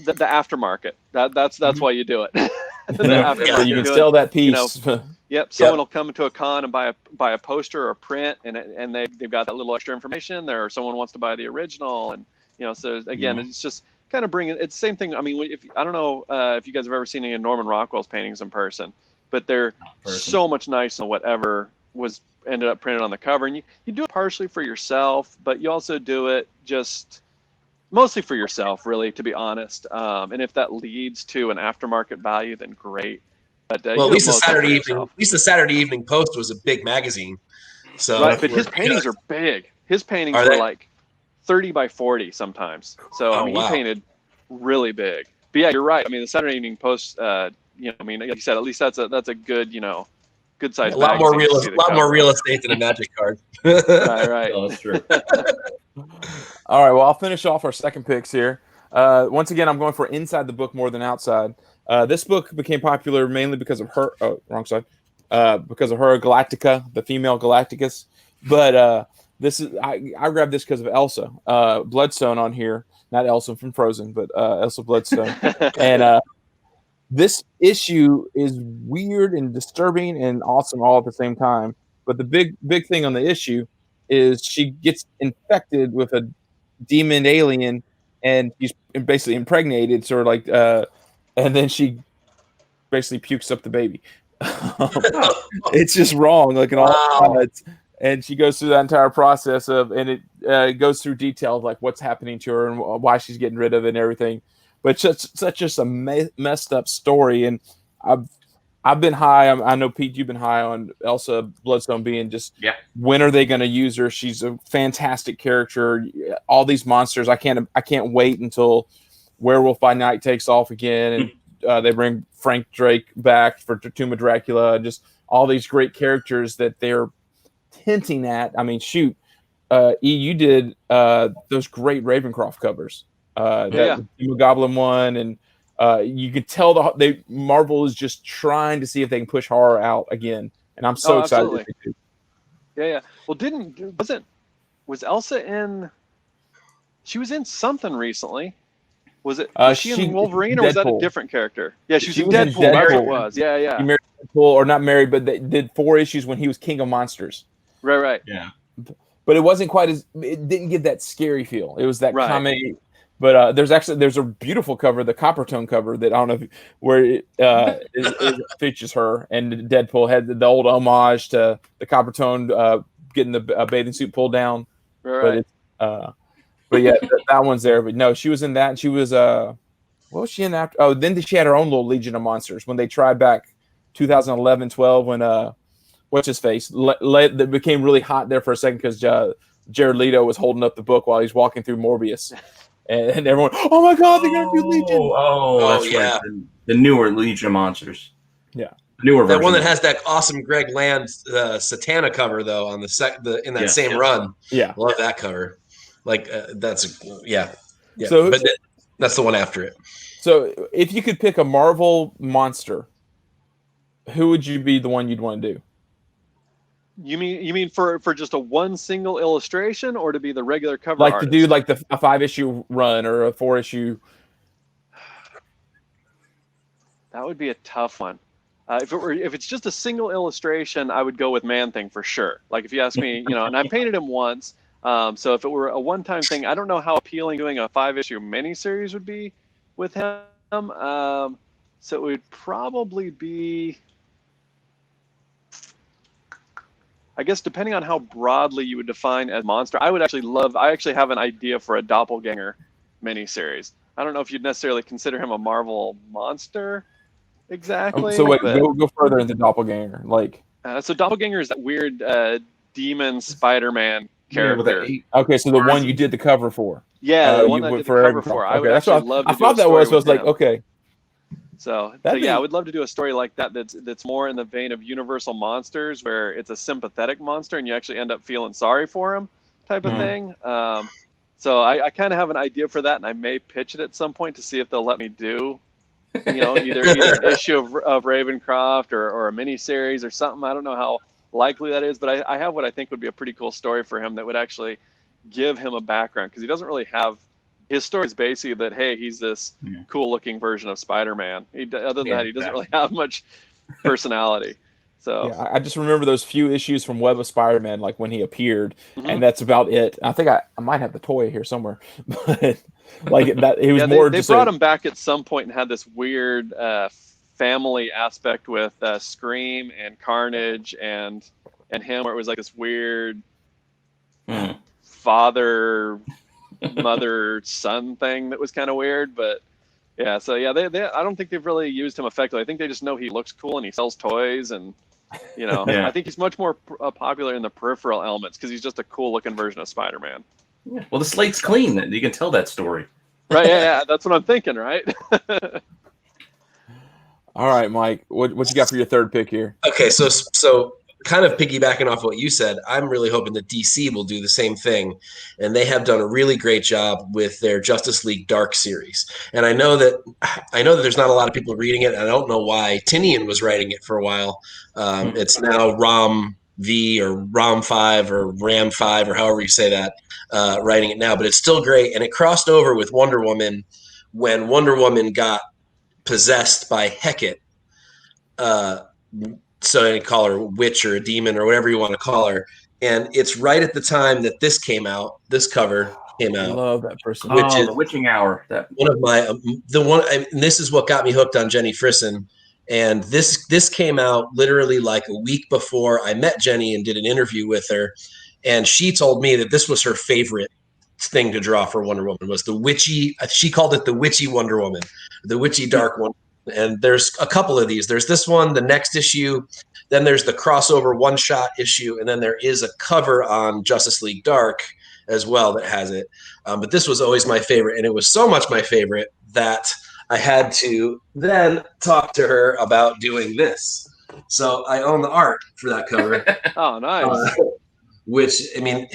The aftermarket. That's why you do it. You can sell that piece. Yep. Someone will come to a con and buy a poster or a print, and they've got that little extra information there. Or someone wants to buy the original, and so again, it's just kind of bringing. It's the same thing. I mean, I don't know if you guys have ever seen any of Norman Rockwell's paintings in person, but they're so much nicer than whatever was ended up printed on the cover. And you do it partially for yourself, but you also do it just mostly for yourself, really, to be honest. And if that leads to an aftermarket value, then great. But at least the Saturday Evening Post was a big magazine. So right, but his paintings are big. His paintings were like 30 by 40 sometimes. So he painted really big. But yeah, you're right. I mean, the Saturday Evening Post, like you said, at least that's a good, good size. A lot more real estate than a Magic card. Right. Oh, that's true. All right. Well, I'll finish off our second picks here. Once again, I'm going for inside the book more than outside. This book became popular mainly because of her. Oh, wrong side. Because of her Galactica, the female Galacticus. But this is I grabbed this because of Elsa Bloodstone on here. Not Elsa from Frozen, but Elsa Bloodstone. And this issue is weird and disturbing and awesome all at the same time. But the big thing on the issue is she gets infected with a demon alien, and she's basically impregnated, sort of like, and then she basically pukes up the baby. It's just wrong, like in all sides. And she goes through that entire process and it goes through detail of like what's happening to her and why she's getting rid of it and everything. But such just a messed up story. And I've been high. I know, Pete, you've been high on Elsa Bloodstone being just, when are they going to use her? She's a fantastic character. All these monsters, I can't wait until Werewolf by Night takes off again, and they bring Frank Drake back for Tomb of Dracula, and just all these great characters that they're hinting at. I mean, shoot, you did those great Ravencroft covers, that Goblin one, and you could tell Marvel is just trying to see if they can push horror out again, and I'm so excited. Absolutely. Yeah. Well, was Elsa in? She was in something recently. Was she in Wolverine, or was that a different character? Yeah, she was in Deadpool. That's what it was. Yeah. He married Deadpool, or not married, but they did 4 issues when he was King of Monsters. Right. Yeah. But it wasn't quite it didn't give that scary feel. It was that comedy. But there's a beautiful cover, the Coppertone cover, that I don't know where it features her, and Deadpool had the old homage to the Coppertone getting the bathing suit pulled down. Right. But yeah, that one's there. But no, she was in that, and she was what was she in after? Oh, then she had her own little Legion of Monsters when they tried back 2011, 12 when what's his face that became really hot there for a second because Jared Leto was holding up the book while he's walking through Morbius. And everyone, oh my God, they're gonna do Legion! That's right. The newer Legion of Monsters. Yeah, the newer version. That one that has that awesome Greg Land Satana cover though on in that same run. Yeah, love that cover. Like that's yeah. So, but that's the one after it. So if you could pick a Marvel monster, who would you be the one you'd want to do? You mean for just a one single illustration, or to be the regular cover like artist? To do like a 5-issue run or a 4-issue? That would be a tough one. If it's just a single illustration, I would go with Man-Thing for sure. Like if you ask me, and I painted him once. So if it were a one-time thing, I don't know how appealing doing a 5-issue miniseries would be with him. So it would probably be, I guess, depending on how broadly you would define as monster, I actually have an idea for a doppelganger miniseries. I don't know if you'd necessarily consider him a Marvel monster exactly. So wait, go further into doppelganger. So doppelganger is that weird demon Spider-Man character. Okay, so the one you did the cover for. Yeah, the one I did the cover for. I would actually love to do a story. I thought that was. So I was like, okay. So I would love to do a story like that that's more in the vein of Universal Monsters, where it's a sympathetic monster and you actually end up feeling sorry for him, type of thing. So I kind of have an idea for that, and I may pitch it at some point to see if they'll let me do, either an issue of Ravencroft or a miniseries or something. I don't know how likely that is, but I have what I think would be a pretty cool story for him that would actually give him a background, because he doesn't really have. His story is basically that, hey, he's this cool-looking version of Spider-Man. Other than that, he doesn't really have much personality. So I just remember those few issues from Web of Spider-Man, like when he appeared, and that's about it. I think I might have the toy here somewhere, but like that, he was more. They brought him back at some point and had this weird family aspect with Scream and Carnage and him, where it was like this weird father. Mother-son thing that was kind of weird, but yeah. So yeah, they I don't think they've really used him effectively. I think they just know he looks cool and he sells toys, and I think he's much more popular in the peripheral elements because he's just a cool-looking version of Spider-Man. Yeah. Well, the slate's clean. You can tell that story. Right? Yeah. That's what I'm thinking. Right. All right, Mike. What you got for your third pick here? Okay, so. Kind of piggybacking off what you said, I'm really hoping that DC will do the same thing, and they have done a really great job with their Justice League Dark series. And I know that there's not a lot of people reading it. And I don't know why. Tinian was writing it for a while. It's now Ram V or Ram 5 or Ram 5 or however you say that, writing it now. But it's still great, and it crossed over with Wonder Woman when Wonder Woman got possessed by Hecate. so they call her a witch or a demon or whatever you want to call her. And it's right at the time that this came out. This cover came I out, love that person. which is the Witching Hour. That one of my the one. And this is what got me hooked on Jenny Frison. And this came out literally like a week before I met Jenny and did an interview with her. And she told me that this was her favorite thing to draw for Wonder Woman, was the witchy. She called it the witchy Wonder Woman, the witchy dark one. And there's a couple of these. There's this one, the next issue, then there's the crossover one shot issue, and then there is a cover on Justice League Dark as well that has it. But this was always my favorite, and it was so much my favorite that I had to then talk to her about doing this. So I own the art for that cover. Oh, nice. Which, I mean,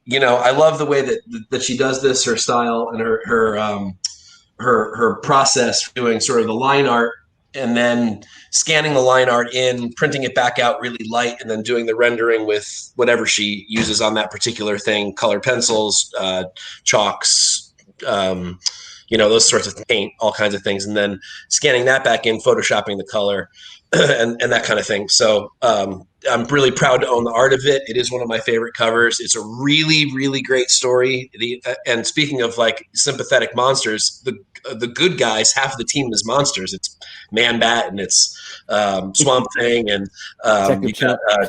I love the way that she does this, her style and her process for doing sort of the line art and then scanning the line art in, printing it back out really light, and then doing the rendering with whatever she uses on that particular thing, colored pencils, chalks, those sorts of paint, all kinds of things, and then scanning that back in, photoshopping the color and that kind of thing. So I'm really proud to own the art of it. It is one of my favorite covers. It's a really, really great story. And speaking of like sympathetic monsters, the good guys, half of the team is monsters. It's Man-Bat and it's Swamp Thing and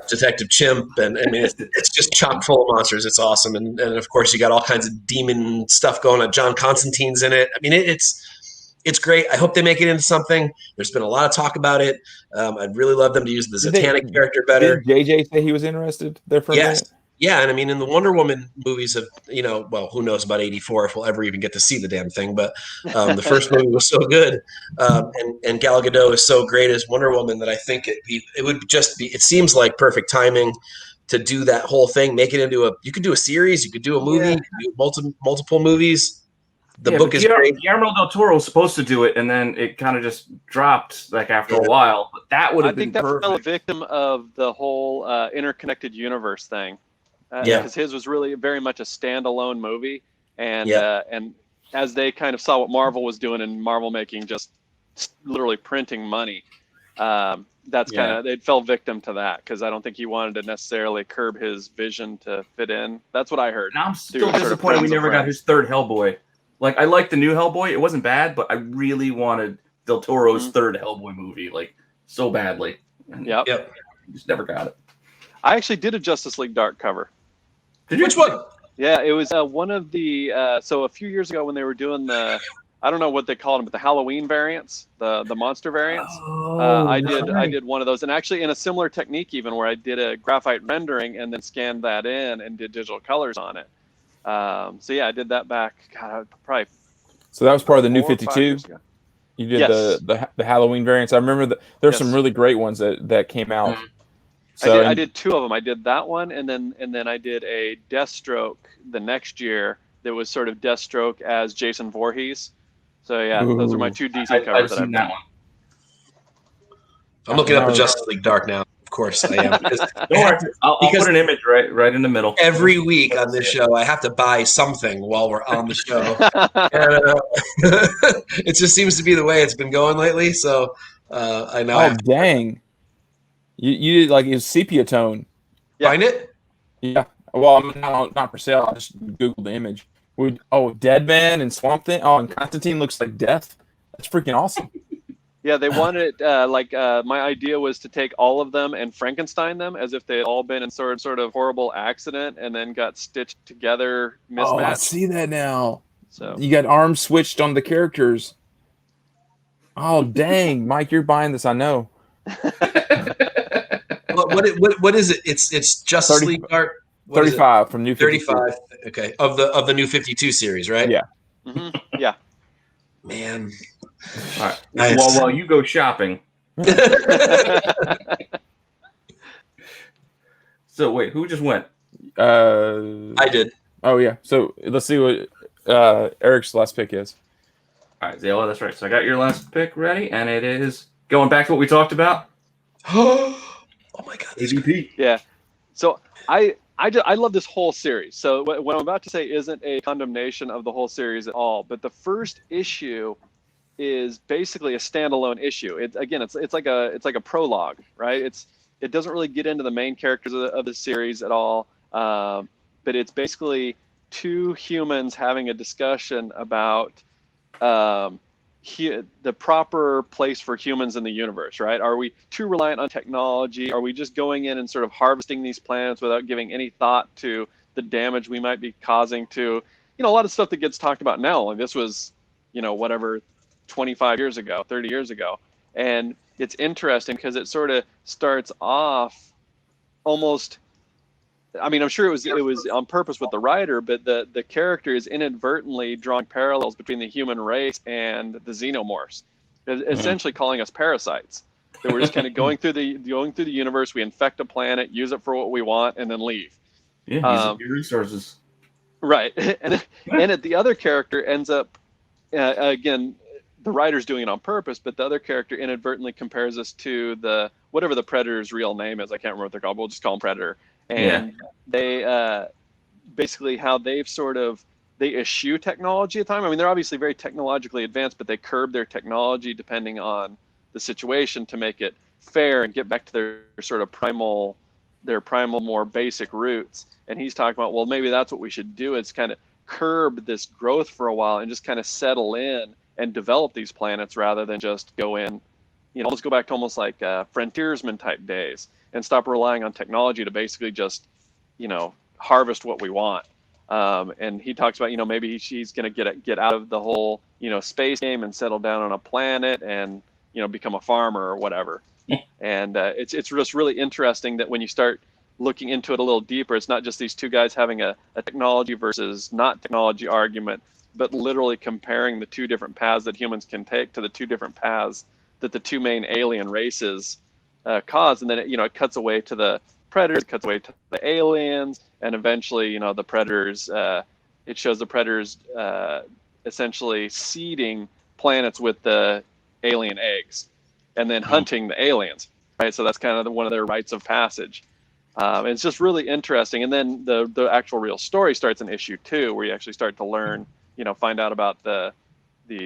Detective Chimp. And I mean, it's just chock full of monsters. It's awesome. And of course, you got all kinds of demon stuff going on. John Constantine's in it. I mean, it's great. I hope they make it into something. There's been a lot of talk about it. I'd really love them to use the Zatannic character better. Did JJ say he was interested there for a minute? Yeah, and I mean, in the Wonder Woman movies of, who knows about 84 if we'll ever even get to see the damn thing, but the first movie was so good, and Gal Gadot is so great as Wonder Woman that I think it would just be, it seems like perfect timing to do that whole thing, make it into you could do a series, you could do a movie, you could do multiple movies. The book is great. Guillermo del Toro was supposed to do it, and then it kind of just dropped after a while. But that would have been perfect. I think that fell a victim of the whole interconnected universe thing. Because his was really very much a standalone movie, and as they kind of saw what Marvel was doing, and Marvel making just literally printing money, that's kind of, they fell victim to that, because I don't think he wanted to necessarily curb his vision to fit in. That's what I heard. Now I'm still disappointed we never got his third Hellboy. Like, I like the new Hellboy. It wasn't bad, but I really wanted Del Toro's third Hellboy movie, so badly. Yep. Just never got it. I actually did a Justice League Dark cover. Did you? Which one? Yeah, it was one of the, so a few years ago when they were doing I don't know what they called them, but the Halloween variants, the monster variants. I did one of those, and actually in a similar technique even, where I did a graphite rendering and then scanned that in and did digital colors on it. So yeah, I did that back, probably. So that was part of the New 52. You did the Halloween variants. I remember there's some really great ones that came out. So I did two of them. I did that one, and then I did a Deathstroke the next year that was sort of Deathstroke as Jason Voorhees. So yeah, those are my two DC covers that I've done. I'm looking up at Justice League Dark now. Of course I am. I'll put an image right in the middle. Every week on this show, I have to buy something while we're on the show. And, it just seems to be the way it's been going lately. So I know. Oh, dang. You did it was sepia tone. Find it? Yeah. Well, I'm not for sale. I just Googled the image. Deadman and Swamp Thing. Oh, and Constantine looks like death. That's freaking awesome. Yeah, they wanted my idea was to take all of them and Frankenstein them as if they had all been in sort of horrible accident and then got stitched together mismatched. Oh, I see that now. So you got arms switched on the characters. Oh, dang, Mike, you're buying this. I know. What is it? It's Justice League Art. 35 from New 52. 35. Okay, of the New 52 series, right? Yeah. Mm-hmm. Yeah. Man. All right. Nice. Well, while you go shopping. So wait, who just went? I did. Oh yeah. So let's see what Eric's last pick is. All right, Zayla, that's right. So I got your last pick ready, and it is going back to what we talked about. Oh my God. AVP. Yeah. So I love this whole series. So what I'm about to say isn't a condemnation of the whole series at all, but the first issue is basically a standalone issue. It's like a prologue, right? it doesn't really get into the main characters of the series at all, but it's basically two humans having a discussion about the proper place for humans in the universe, right? Are we too reliant on technology? Are we just going in and sort of harvesting these planets without giving any thought to the damage we might be causing to, a lot of stuff that gets talked about now? Like this was, whatever, 25 years ago, 30 years ago. And it's interesting because it sort of starts off almost, I'm sure it was on purpose with the writer, but the character is inadvertently drawing parallels between the human race and the xenomorphs, essentially calling us parasites. That we're just kind of going through the universe. We infect a planet, use it for what we want, and then leave. Yeah, use up your resources. Right, and the other character ends up again. The writer's doing it on purpose, but the other character inadvertently compares us to whatever the Predator's real name is. I can't remember what they're called. We'll just call them Predator. And they basically how they eschew technology at the time. They're obviously very technologically advanced, but they curb their technology depending on the situation to make it fair and get back to their sort of primal, more basic roots. And he's talking about, well, maybe that's what we should do. It's kind of curb this growth for a while and just kind of settle in and develop these planets rather than just go in, let's go back to almost like frontiersman type days and stop relying on technology to basically just, harvest what we want. And he talks about, maybe she's going to get out of the whole, space game and settle down on a planet and, become a farmer or whatever. And it's just really interesting that when you start looking into it a little deeper, it's not just these two guys having a technology versus not technology argument, but literally comparing the two different paths that humans can take to the two different paths that the two main alien races cause. And then it cuts away to the predators, it cuts away to the aliens, and eventually, the predators, it shows the predators essentially seeding planets with the alien eggs and then hunting the aliens, right? So that's kind of one of their rites of passage. It's just really interesting. And then the actual real story starts in issue 2, where you actually start to learn, find out about the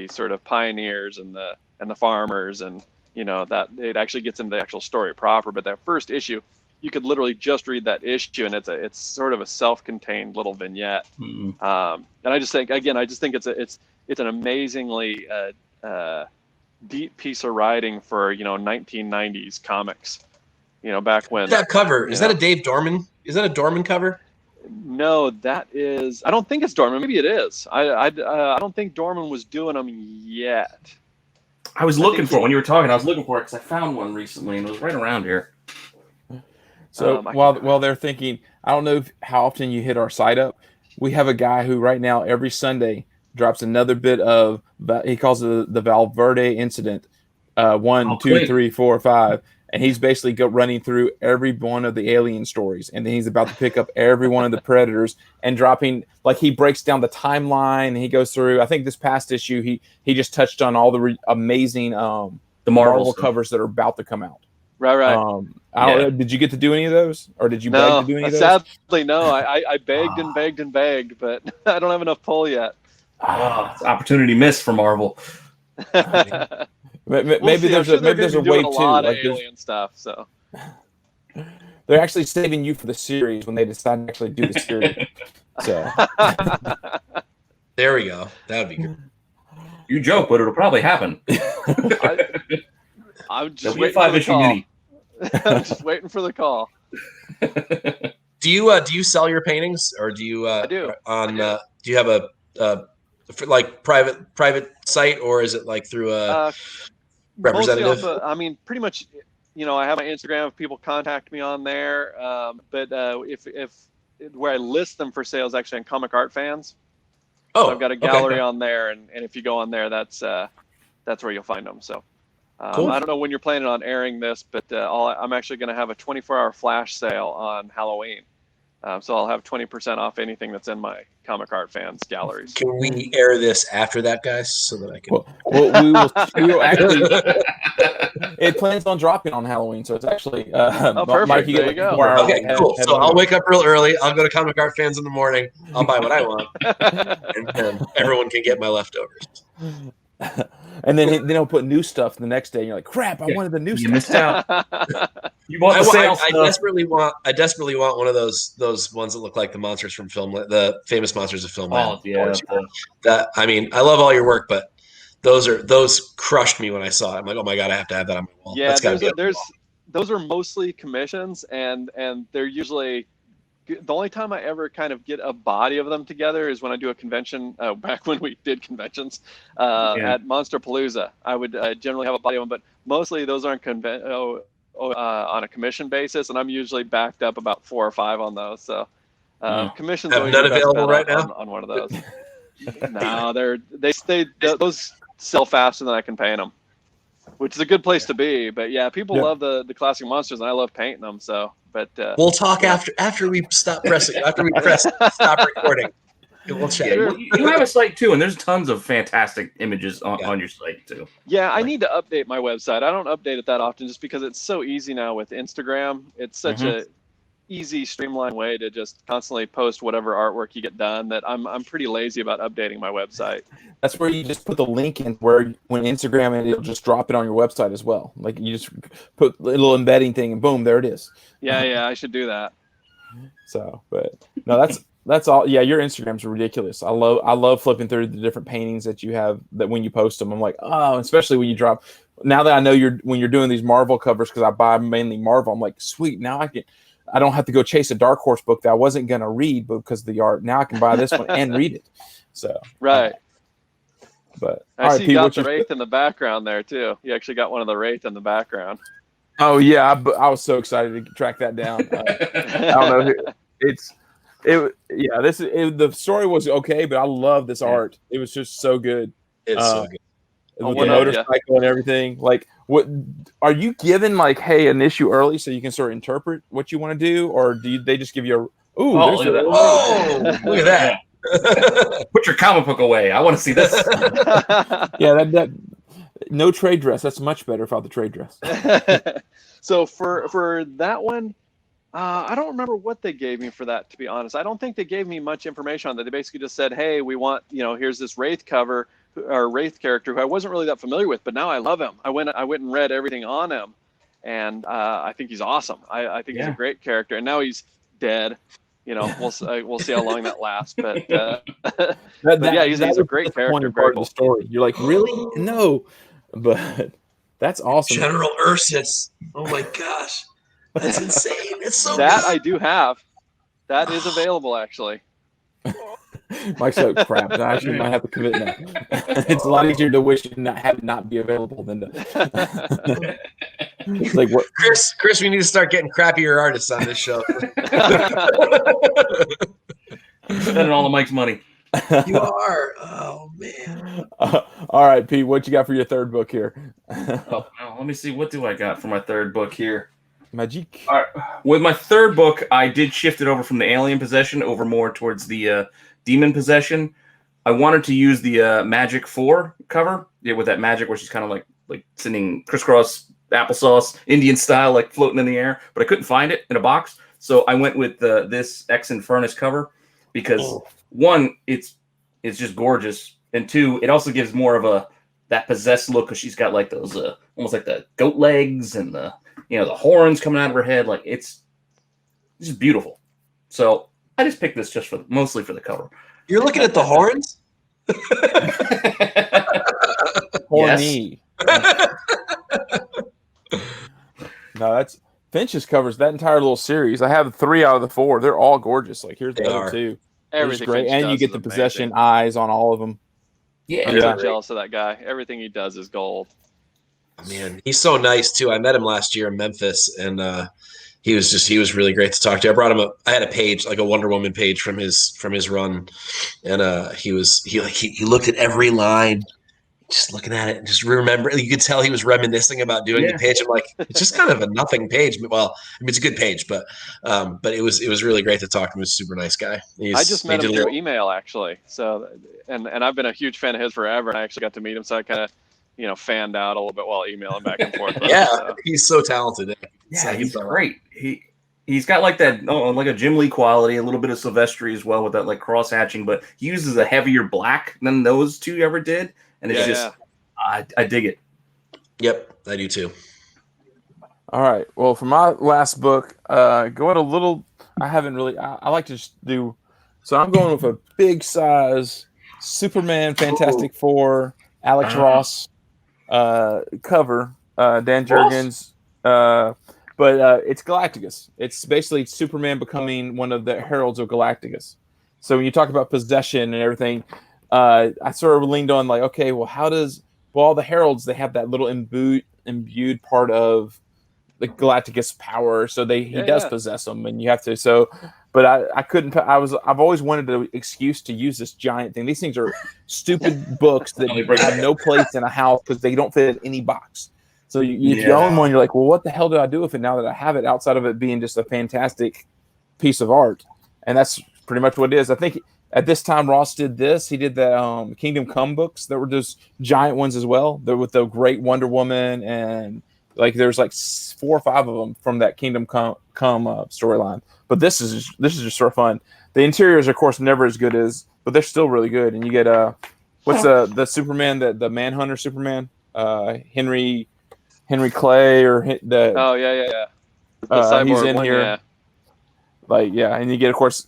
sort of pioneers and the farmers, and that it actually gets into the actual story proper. But that first issue, you could literally just read that issue, and it's sort of a self-contained little vignette. And I just think it's an amazingly deep piece of writing for 1990s comics. Back when that cover is that a Dave Dorman? Is that a Dorman cover? No, that is. I don't think it's Dorman. Maybe it is. I don't think Dorman was doing them yet. I was looking for it when you were talking. I was looking for it because I found one recently and it was right around here. So while they're thinking, I don't know how often you hit our site up. We have a guy who right now every Sunday drops another bit of. He calls it the Valverde incident. 1, 2, 3, 4, 5. And he's basically running through every one of the alien stories. And then he's about to pick up every one of the predators and dropping, like he breaks down the timeline. And he goes through, I think this past issue, he just touched on all the amazing the Marvel covers that are about to come out. Right. Did you get to do any of those? Or did you beg to do any of those? Sadly, no. I begged and begged and begged, but I don't have enough pull yet. It's opportunity missed for Marvel. Maybe there's a way to like alien stuff. So they're actually saving you for the series when they decide to actually do the series. So there we go. That would be good. You joke, but it'll probably happen. I'm just waiting for the call. I'm just waiting for the call. Do you sell your paintings, or do you? I do. Do you have a like private site, or is it like through a representative? Pretty much. I have my Instagram. If people contact me on there, but if where I list them for sale is actually on Comic Art Fans. Oh, so I've got a gallery on there, and if you go on there, that's where you'll find them. So. Cool. I don't know when you're planning on airing this, but I'm actually going to have a 24-hour flash sale on Halloween. So I'll have 20% off anything that's in my Comic Art Fans galleries. Can we air this after that, guys, so that I can? Well, we will actually. It plans on dropping on Halloween, so it's actually. Perfect. Mike, there you go. Okay, cool. So I'll wake up real early. I'll go to Comic Art Fans in the morning. I'll buy what I want, and everyone can get my leftovers. And then he'll put new stuff the next day. And you're like, crap! I wanted the new You stuff. missed out. You bought the sale I stuff. desperately want one of those ones that look like the monsters from film, the famous monsters of film. Oh yeah. That I mean, I love all your work, but those crushed me when I saw it. I'm like, oh my god, I have to have that on my wall. Yeah, That's those are mostly commissions, and they're usually the only time I ever kind of get a body of them together is when I do a convention. Back when we did conventions at Monsterpalooza, I would generally have a body of them, but mostly those aren't on a commission basis, and I'm usually backed up about 4 or 5 on those. So commissions have always none your best available bet right now on one of those. No, those sell faster than I can paint them, which is a good place to be. But yeah, people love the classic monsters, and I love painting them. So, but we'll talk after we stop pressing. After we stop recording, we'll chat. Yeah, you have a site too, and there's tons of fantastic images on your site too. Yeah, I need to update my website. I don't update it that often, just because it's so easy now with Instagram. It's such a easy, streamlined way to just constantly post whatever artwork you get done that I'm pretty lazy about updating my website. That's where you just put the link in where when Instagram and it'll just drop it on your website as well. Like you just put a little embedding thing and boom, there it is. Yeah, I should do that. So, but no, that's all. Yeah, your Instagram's ridiculous. I love flipping through the different paintings that you have that when you post them, I'm like, oh, especially when you drop. Now that I know when you're doing these Marvel covers, because I buy mainly Marvel, I'm like, sweet. Now I don't have to go chase a Dark Horse book that I wasn't going to read because of the art. Now I can buy this one and read it. So right. But I see you got the Wraith in the background there too. You actually got one of the Wraith in the background. Oh yeah, I was so excited to track that down. I don't know. The story was okay, but I love this art. It was just so good. It's so good. With the motorcycle and everything. Like, what are you given? Like, hey, an issue early so you can sort of interpret what you want to do, or they just give you a look at that. Put your comic book away. I want to see this. Yeah, that no trade dress. That's much better without the trade dress. So for that one, I don't remember what they gave me for that, to be honest. I don't think they gave me much information on that. They basically just said, hey, we want, here's this Wraith cover or Wraith character who I wasn't really that familiar with, but now I love him. I went and read everything on him, and I think he's awesome. I think he's a great character, and now he's dead. We'll see how long that lasts, but he's a great character. Part of the story. You're like, really? No, but that's awesome. General Ursus. Oh my gosh, that's insane. It's so that good. I do have. That is available, actually. Mike's like, crap. I actually might have to commit now. It's a lot easier to wish it not be available than to. It's like what? Chris, we need to start getting crappier artists on this show. Spending all of Mike's money. You are. Oh man. All right, Pete. What you got for your third book here? Let me see. What do I got for my third book here? Magic. All right. With my third book, I did shift it over from the alien possession over more towards the demon possession. I wanted to use the Magic 4 cover, with that magic where she's kind of like sending crisscross applesauce Indian style, like floating in the air, but I couldn't find it in a box, so I went with this Ex Infernus cover because one, it's just gorgeous, and two, it also gives more of that possessed look because she's got like those almost like the goat legs and the horns coming out of her head. Like it's just beautiful. So I just picked this mostly for the cover. You're looking at the horns? Horny. No, that's Finch's covers that entire little series. I have 3 out of the 4. They're all gorgeous. Like here's the other 2. Everything great, and you get the possession eyes on all of them. Yeah, I'm so jealous of that guy. Everything he does is gold. Man, he's so nice too. I met him last year in Memphis, and he was really great to talk to. I brought him I had a page, like a Wonder Woman page from his run, and he looked at every line, just looking at it and just remember. You could tell he was reminiscing about doing the page. I'm like, it's just kind of a nothing page. Well, I mean, it's a good page, but it was really great to talk to him. He was a super nice guy. I just met him through email, actually. So, and I've been a huge fan of his forever, and I actually got to meet him. So I kind of, fanned out a little bit while emailing back and forth. He's so talented. Yeah, he's great. He's got like that, like a Jim Lee quality, a little bit of Silvestri as well with that like cross hatching, but he uses a heavier black than those two ever did, and it's I dig it. Yep, I do too. All right. Well, for my last book, going a little. I haven't really. I like to just do. So I'm going with a big size Superman, Fantastic Four, Alex Ross cover. Dan Jurgens. But it's Galacticus. It's basically Superman becoming one of the heralds of Galacticus. So when you talk about possession and everything, I sort of leaned on like, okay, well, all the heralds, they have that little imbued part of the Galacticus power, so he does possess them, and you have to. So, but I couldn't. I've always wanted an excuse to use this giant thing. These things are stupid books that have no place in a house because they don't fit in any box. So if you own one, you're like, well, what the hell do I do with it now that I have it? Outside of it being just a fantastic piece of art, and that's pretty much what it is. I think at this time Ross did this. He did the Kingdom Come books that were just giant ones as well. They're with the Great Wonder Woman and. Like there's like 4 or 5 of them from that Kingdom Come storyline, but this is just sort of fun. The interiors, of course, never as good as, but they're still really good. And you get what's the Superman, the Manhunter Superman, Henry Clay or the the cyborg he's in one, here. And you get of course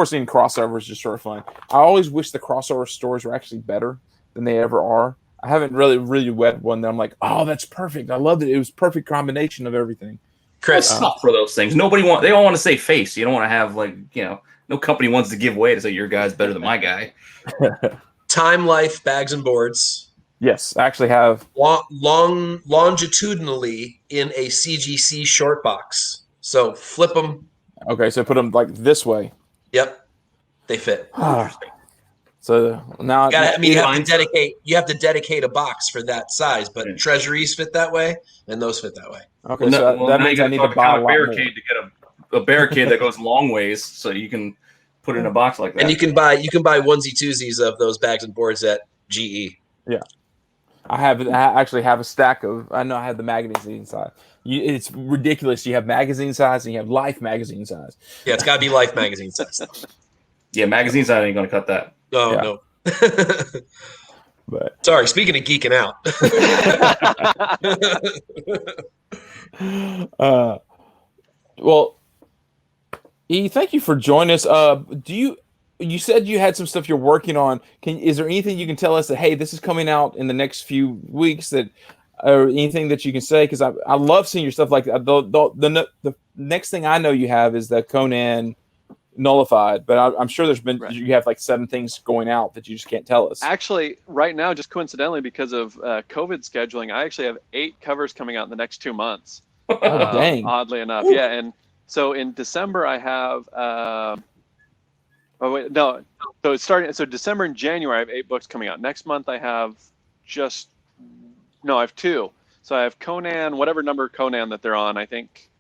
seeing crossovers is just sort of fun. I always wish the crossover stories were actually better than they ever are. I haven't really read one that I'm like, oh, that's perfect. I loved it. It was perfect combination of everything. Chris, it's tough for those things. They all want to say face. You don't want to have no company wants to give way to say your guy's better than my guy. Time Life bags and boards. Yes, I actually have longitudinally in a CGC short box. So flip them. Okay, so put them like this way. Yep, they fit. Interesting. So now you have to dedicate a box for that size, but treasuries fit that way, and those fit that way. Okay, that means I need to buy a barricade to get a barricade that goes long ways, so you can put it in a box like that. And you can buy onesie twosies of those bags and boards at GE. Yeah, I actually have a stack of. I know I have the magazine size. It's ridiculous. You have magazine size and you have Life magazine size. Yeah, it's got to be Life magazine size. Yeah, magazine size ain't gonna cut that. Oh, no. But sorry, speaking of geeking out. Well, E, thank you for joining us. You said you had some stuff you're working on. Is there anything you can tell us that, hey, this is coming out in the next few weeks, or anything that you can say? Because I love seeing your stuff. Like the next thing I know you have is the Conan Nullified, but I'm sure you have like 7 things going out that you just can't tell us. Actually, right now, just coincidentally, because of COVID scheduling, I actually have 8 covers coming out in the next 2 months. Oh, dang. Oddly enough. Ooh. Yeah. And so in December I have so it's starting. So December and January I have 8 books coming out. Next month I have I have 2. So I have Conan, whatever number Conan that they're on, I think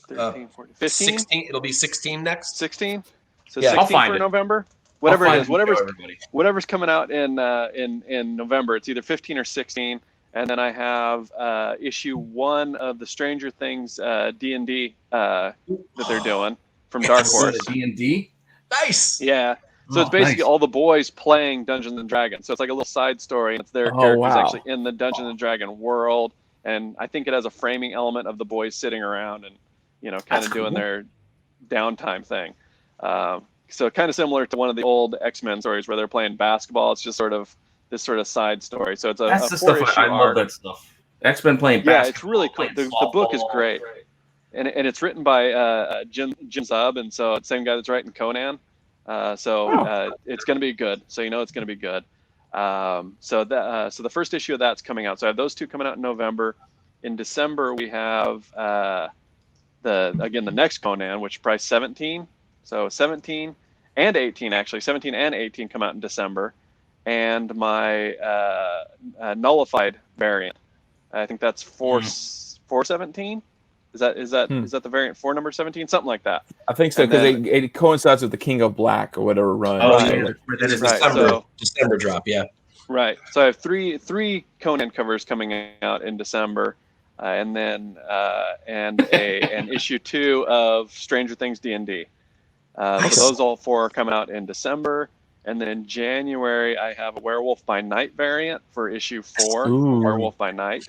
13, 14, 15? 16. It'll be 16 next. 16. So yeah, 16 for November. Whatever it is, whatever's coming out in November. It's either 15 or 16. And then I have issue 1 of the Stranger Things D&D that they're doing from Dark Horse. D&D? Nice. Yeah. So it's basically all the boys playing Dungeons and Dragons. So it's like a little side story. It's their characters actually in the Dungeons and Dragon world. And I think it has a framing element of the boys sitting around and kind of doing their downtime thing. So kind of similar to one of the old X-Men stories where they're playing basketball. It's just this sort of side story. So it's a 4-issue I love that stuff. X-Men playing basketball. Yeah, it's really cool. The book is great. And it's written by Jim Zub, and so it's the same guy that's writing Conan. It's going to be good. So it's going to be good. So the first issue of that's coming out. So I have those 2 coming out in November. In December we have the next Conan, which is probably 17. So 17 and 18 actually. 17 and 18 come out in December. And my nullified variant, I think that's 417. Is that the variant 4 number 17? Something like that. I think so, because it coincides with the King of Black or whatever run. Oh, yeah. December drop, yeah. Right. So I have three Conan covers coming out in December, and then an issue 2 of Stranger Things D&D. So those all 4 are coming out in December. And then in January, I have a Werewolf by Night variant for issue 4. Ooh. Werewolf by Night.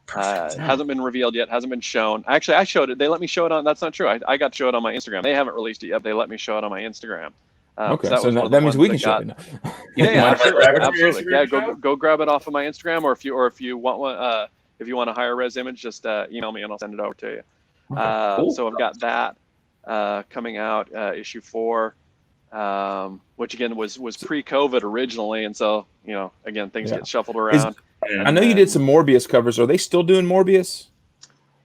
Hasn't been revealed yet. Hasn't been shown. Actually, I showed it. They let me show it on. That's not true. I got to show it on my Instagram. They haven't released it yet. They let me show it on my Instagram. Okay, so that means we can show it now. Yeah, absolutely. Yeah, go grab it off of my Instagram, or if you want one, if you want a higher res image, just email me and I'll send it over to you. Okay, cool. So I've got that coming out, issue 4, which again was pre-COVID originally, and so again things get shuffled around. I know you did some Morbius covers. Are they still doing Morbius?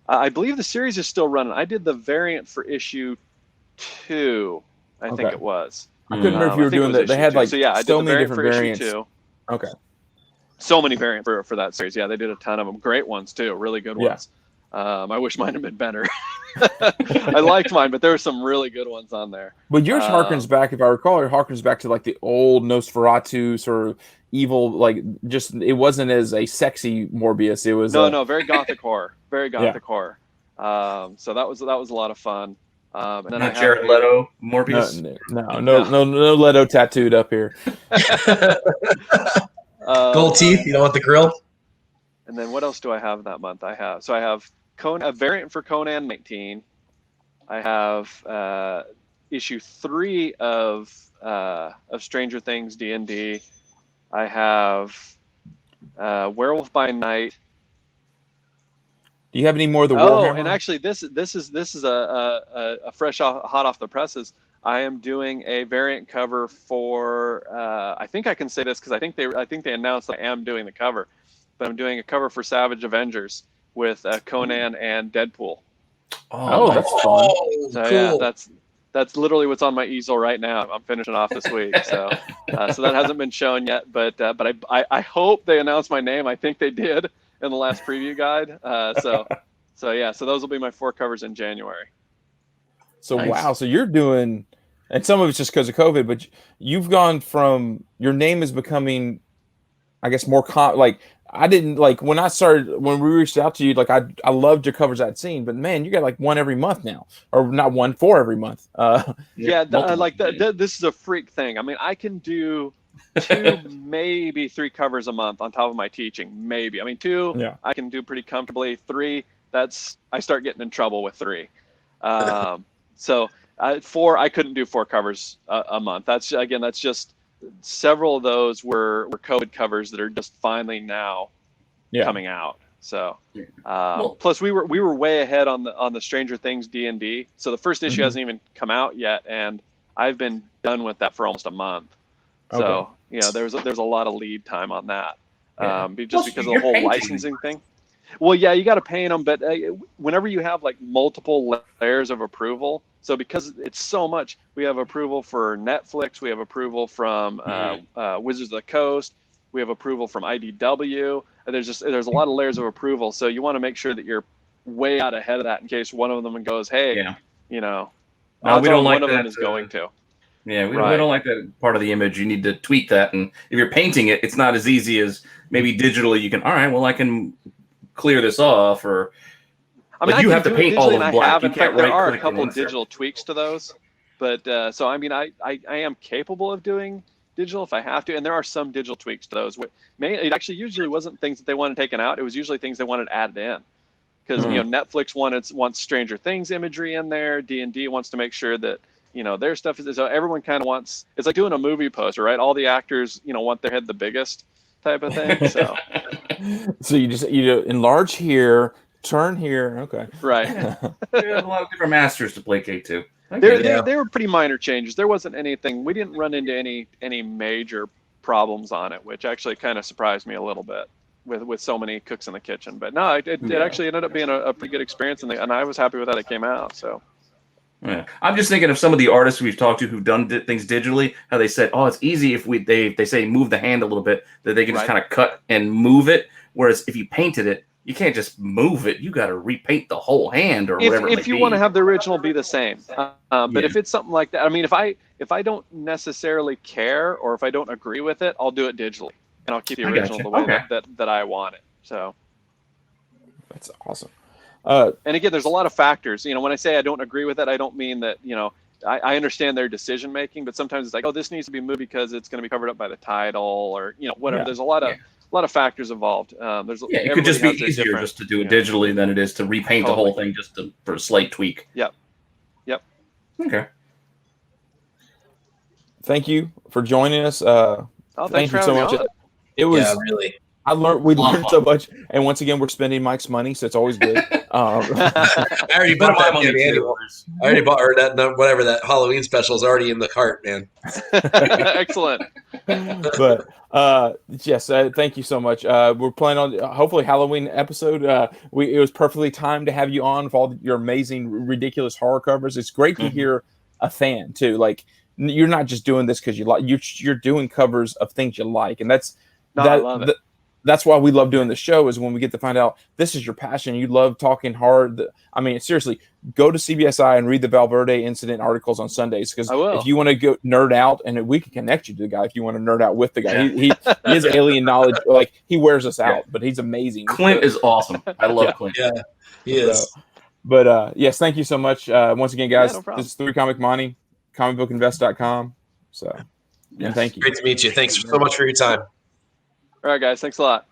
I believe the series is still running. I did the variant for issue 2, I think it was. I couldn't remember if you were doing that. They had like I so did many different variants. Issue 2. Okay. So many variants for that series. Yeah, they did a ton of them. Great ones too. Really good ones. I wish mine had been better. I liked mine, but there were some really good ones on there. But yours harkens back, if I recall, it harkens back to like the old Nosferatu sort of evil, like just it wasn't as a sexy Morbius. It was no, very gothic horror, very gothic horror. So that was a lot of fun. And then not Jared Leto Morbius. No Leto tattooed up here. Gold teeth. You don't want the grill. And then what else do I have that month? I have a variant for Conan 19. I have issue 3 of Stranger Things D&D. I have Werewolf by Night. Do you have any more of the Warhammer? Oh, and actually, this is a fresh hot off the presses. I am doing a variant cover for. I think I can say this because I think they announced that I am doing the cover, but I'm doing a cover for Savage Avengers with Conan and Deadpool. Oh, that's fun. So cool. yeah, that's literally what's on my easel right now. I'm finishing off this week, so that hasn't been shown yet. But I hope they announce my name. I think they did in the last preview guide. So those will be my 4 covers in January. So nice. Wow, so you're doing, and some of it's just because of COVID, but you've gone from your name is becoming, I guess, more like I didn't like when we reached out to you, like I loved your covers I'd seen, but man, you got like 1 every month now, or not 1 for every month. This is a freak thing. I mean, I can do 2, maybe 3 covers a month on top of my teaching. Maybe. I mean, 2, I can do pretty comfortably. 3, I start getting in trouble with 3. So 4, I couldn't do 4 covers a month. That's just several of those were COVID covers that are just finally now coming out. So plus we were way ahead on the Stranger Things D&D. So the first issue hasn't even come out yet, and I've been done with that for almost a month. Okay. So there's a lot of lead time on that, just because of the whole licensing thing. Well, yeah, you got to paint them, but whenever you have like multiple layers of approval, so because it's so much, we have approval for Netflix, we have approval from Wizards of the Coast, we have approval from IDW. There's a lot of layers of approval, so you want to make sure that you're way out ahead of that in case one of them goes, hey, we don't like one of them is going to. Yeah, we don't like that part of the image. You need to tweak that, and if you're painting it, it's not as easy as maybe digitally. You can, all right, well, I can clear this off, or you have to paint all of black. In fact, there are a couple of digital tweaks to those, but so I mean, I am capable of doing digital if I have to, and there are some digital tweaks to those. It actually usually wasn't things that they wanted taken out; it was usually things they wanted added in, because Netflix wants Stranger Things imagery in there. D&D wants to make sure that their stuff is, so everyone kind of wants. It's like doing a movie poster, right? All the actors want their head the biggest type of thing. So. So you enlarge here, turn here. Okay. Right. There are a lot of different masters to placate to. They were pretty minor changes. There wasn't anything. We didn't run into any major problems on it, which actually kind of surprised me a little bit with so many cooks in the kitchen. But no, it actually ended up being a pretty good experience, and I was happy with how it came out. So. Yeah, I'm just thinking of some of the artists we've talked to who've done things digitally. How they said, "Oh, it's easy if they say move the hand a little bit, that they can just kind of cut and move it." Whereas if you painted it, you can't just move it. You got to repaint the whole hand or whatever. If you want to have the original be the same, but if it's something like that, I mean, if I don't necessarily care or if I don't agree with it, I'll do it digitally and I'll keep the original the way that I want it. So that's awesome. And again, there's a lot of factors. When I say I don't agree with it, I don't mean that I understand their decision making, but sometimes it's like, oh, this needs to be moved because it's going to be covered up by the title, or whatever. Yeah. There's a lot of factors involved. It could just be easier just to do it digitally than it is to repaint the whole thing just for a slight tweak. Yep. Okay. Thank you for joining us. Thanks for you so having much. me on. It was really. we learned so much, and once again, we're spending Mike's money, so it's always good. I already bought my that money annual. too. I already bought whatever that Halloween special is already in the cart, man. Excellent. But yes, thank you so much. We're planning on hopefully Halloween episode. It was perfectly timed to have you on with all your amazing, ridiculous horror covers. It's great to hear a fan too. Like, you're not just doing this because you like. You're doing covers of things you like, and I love it. That's why we love doing the show, is when we get to find out this is your passion. You love talking hard. I mean, seriously, go to CBSI and read the Valverde incident articles on Sundays, because if you want to go nerd out, and we can connect you to the guy if you want to nerd out with the guy. He has alien knowledge. Like, he wears us out, but he's amazing. Clint is awesome. I love Clint. Yeah, he is. But yes, thank you so much. Once again, guys, no problem. this is 3 Comic Monte, comicbookinvest.com. So, and thank you. Great to meet you. Thanks so much for your time. All right, guys. Thanks a lot.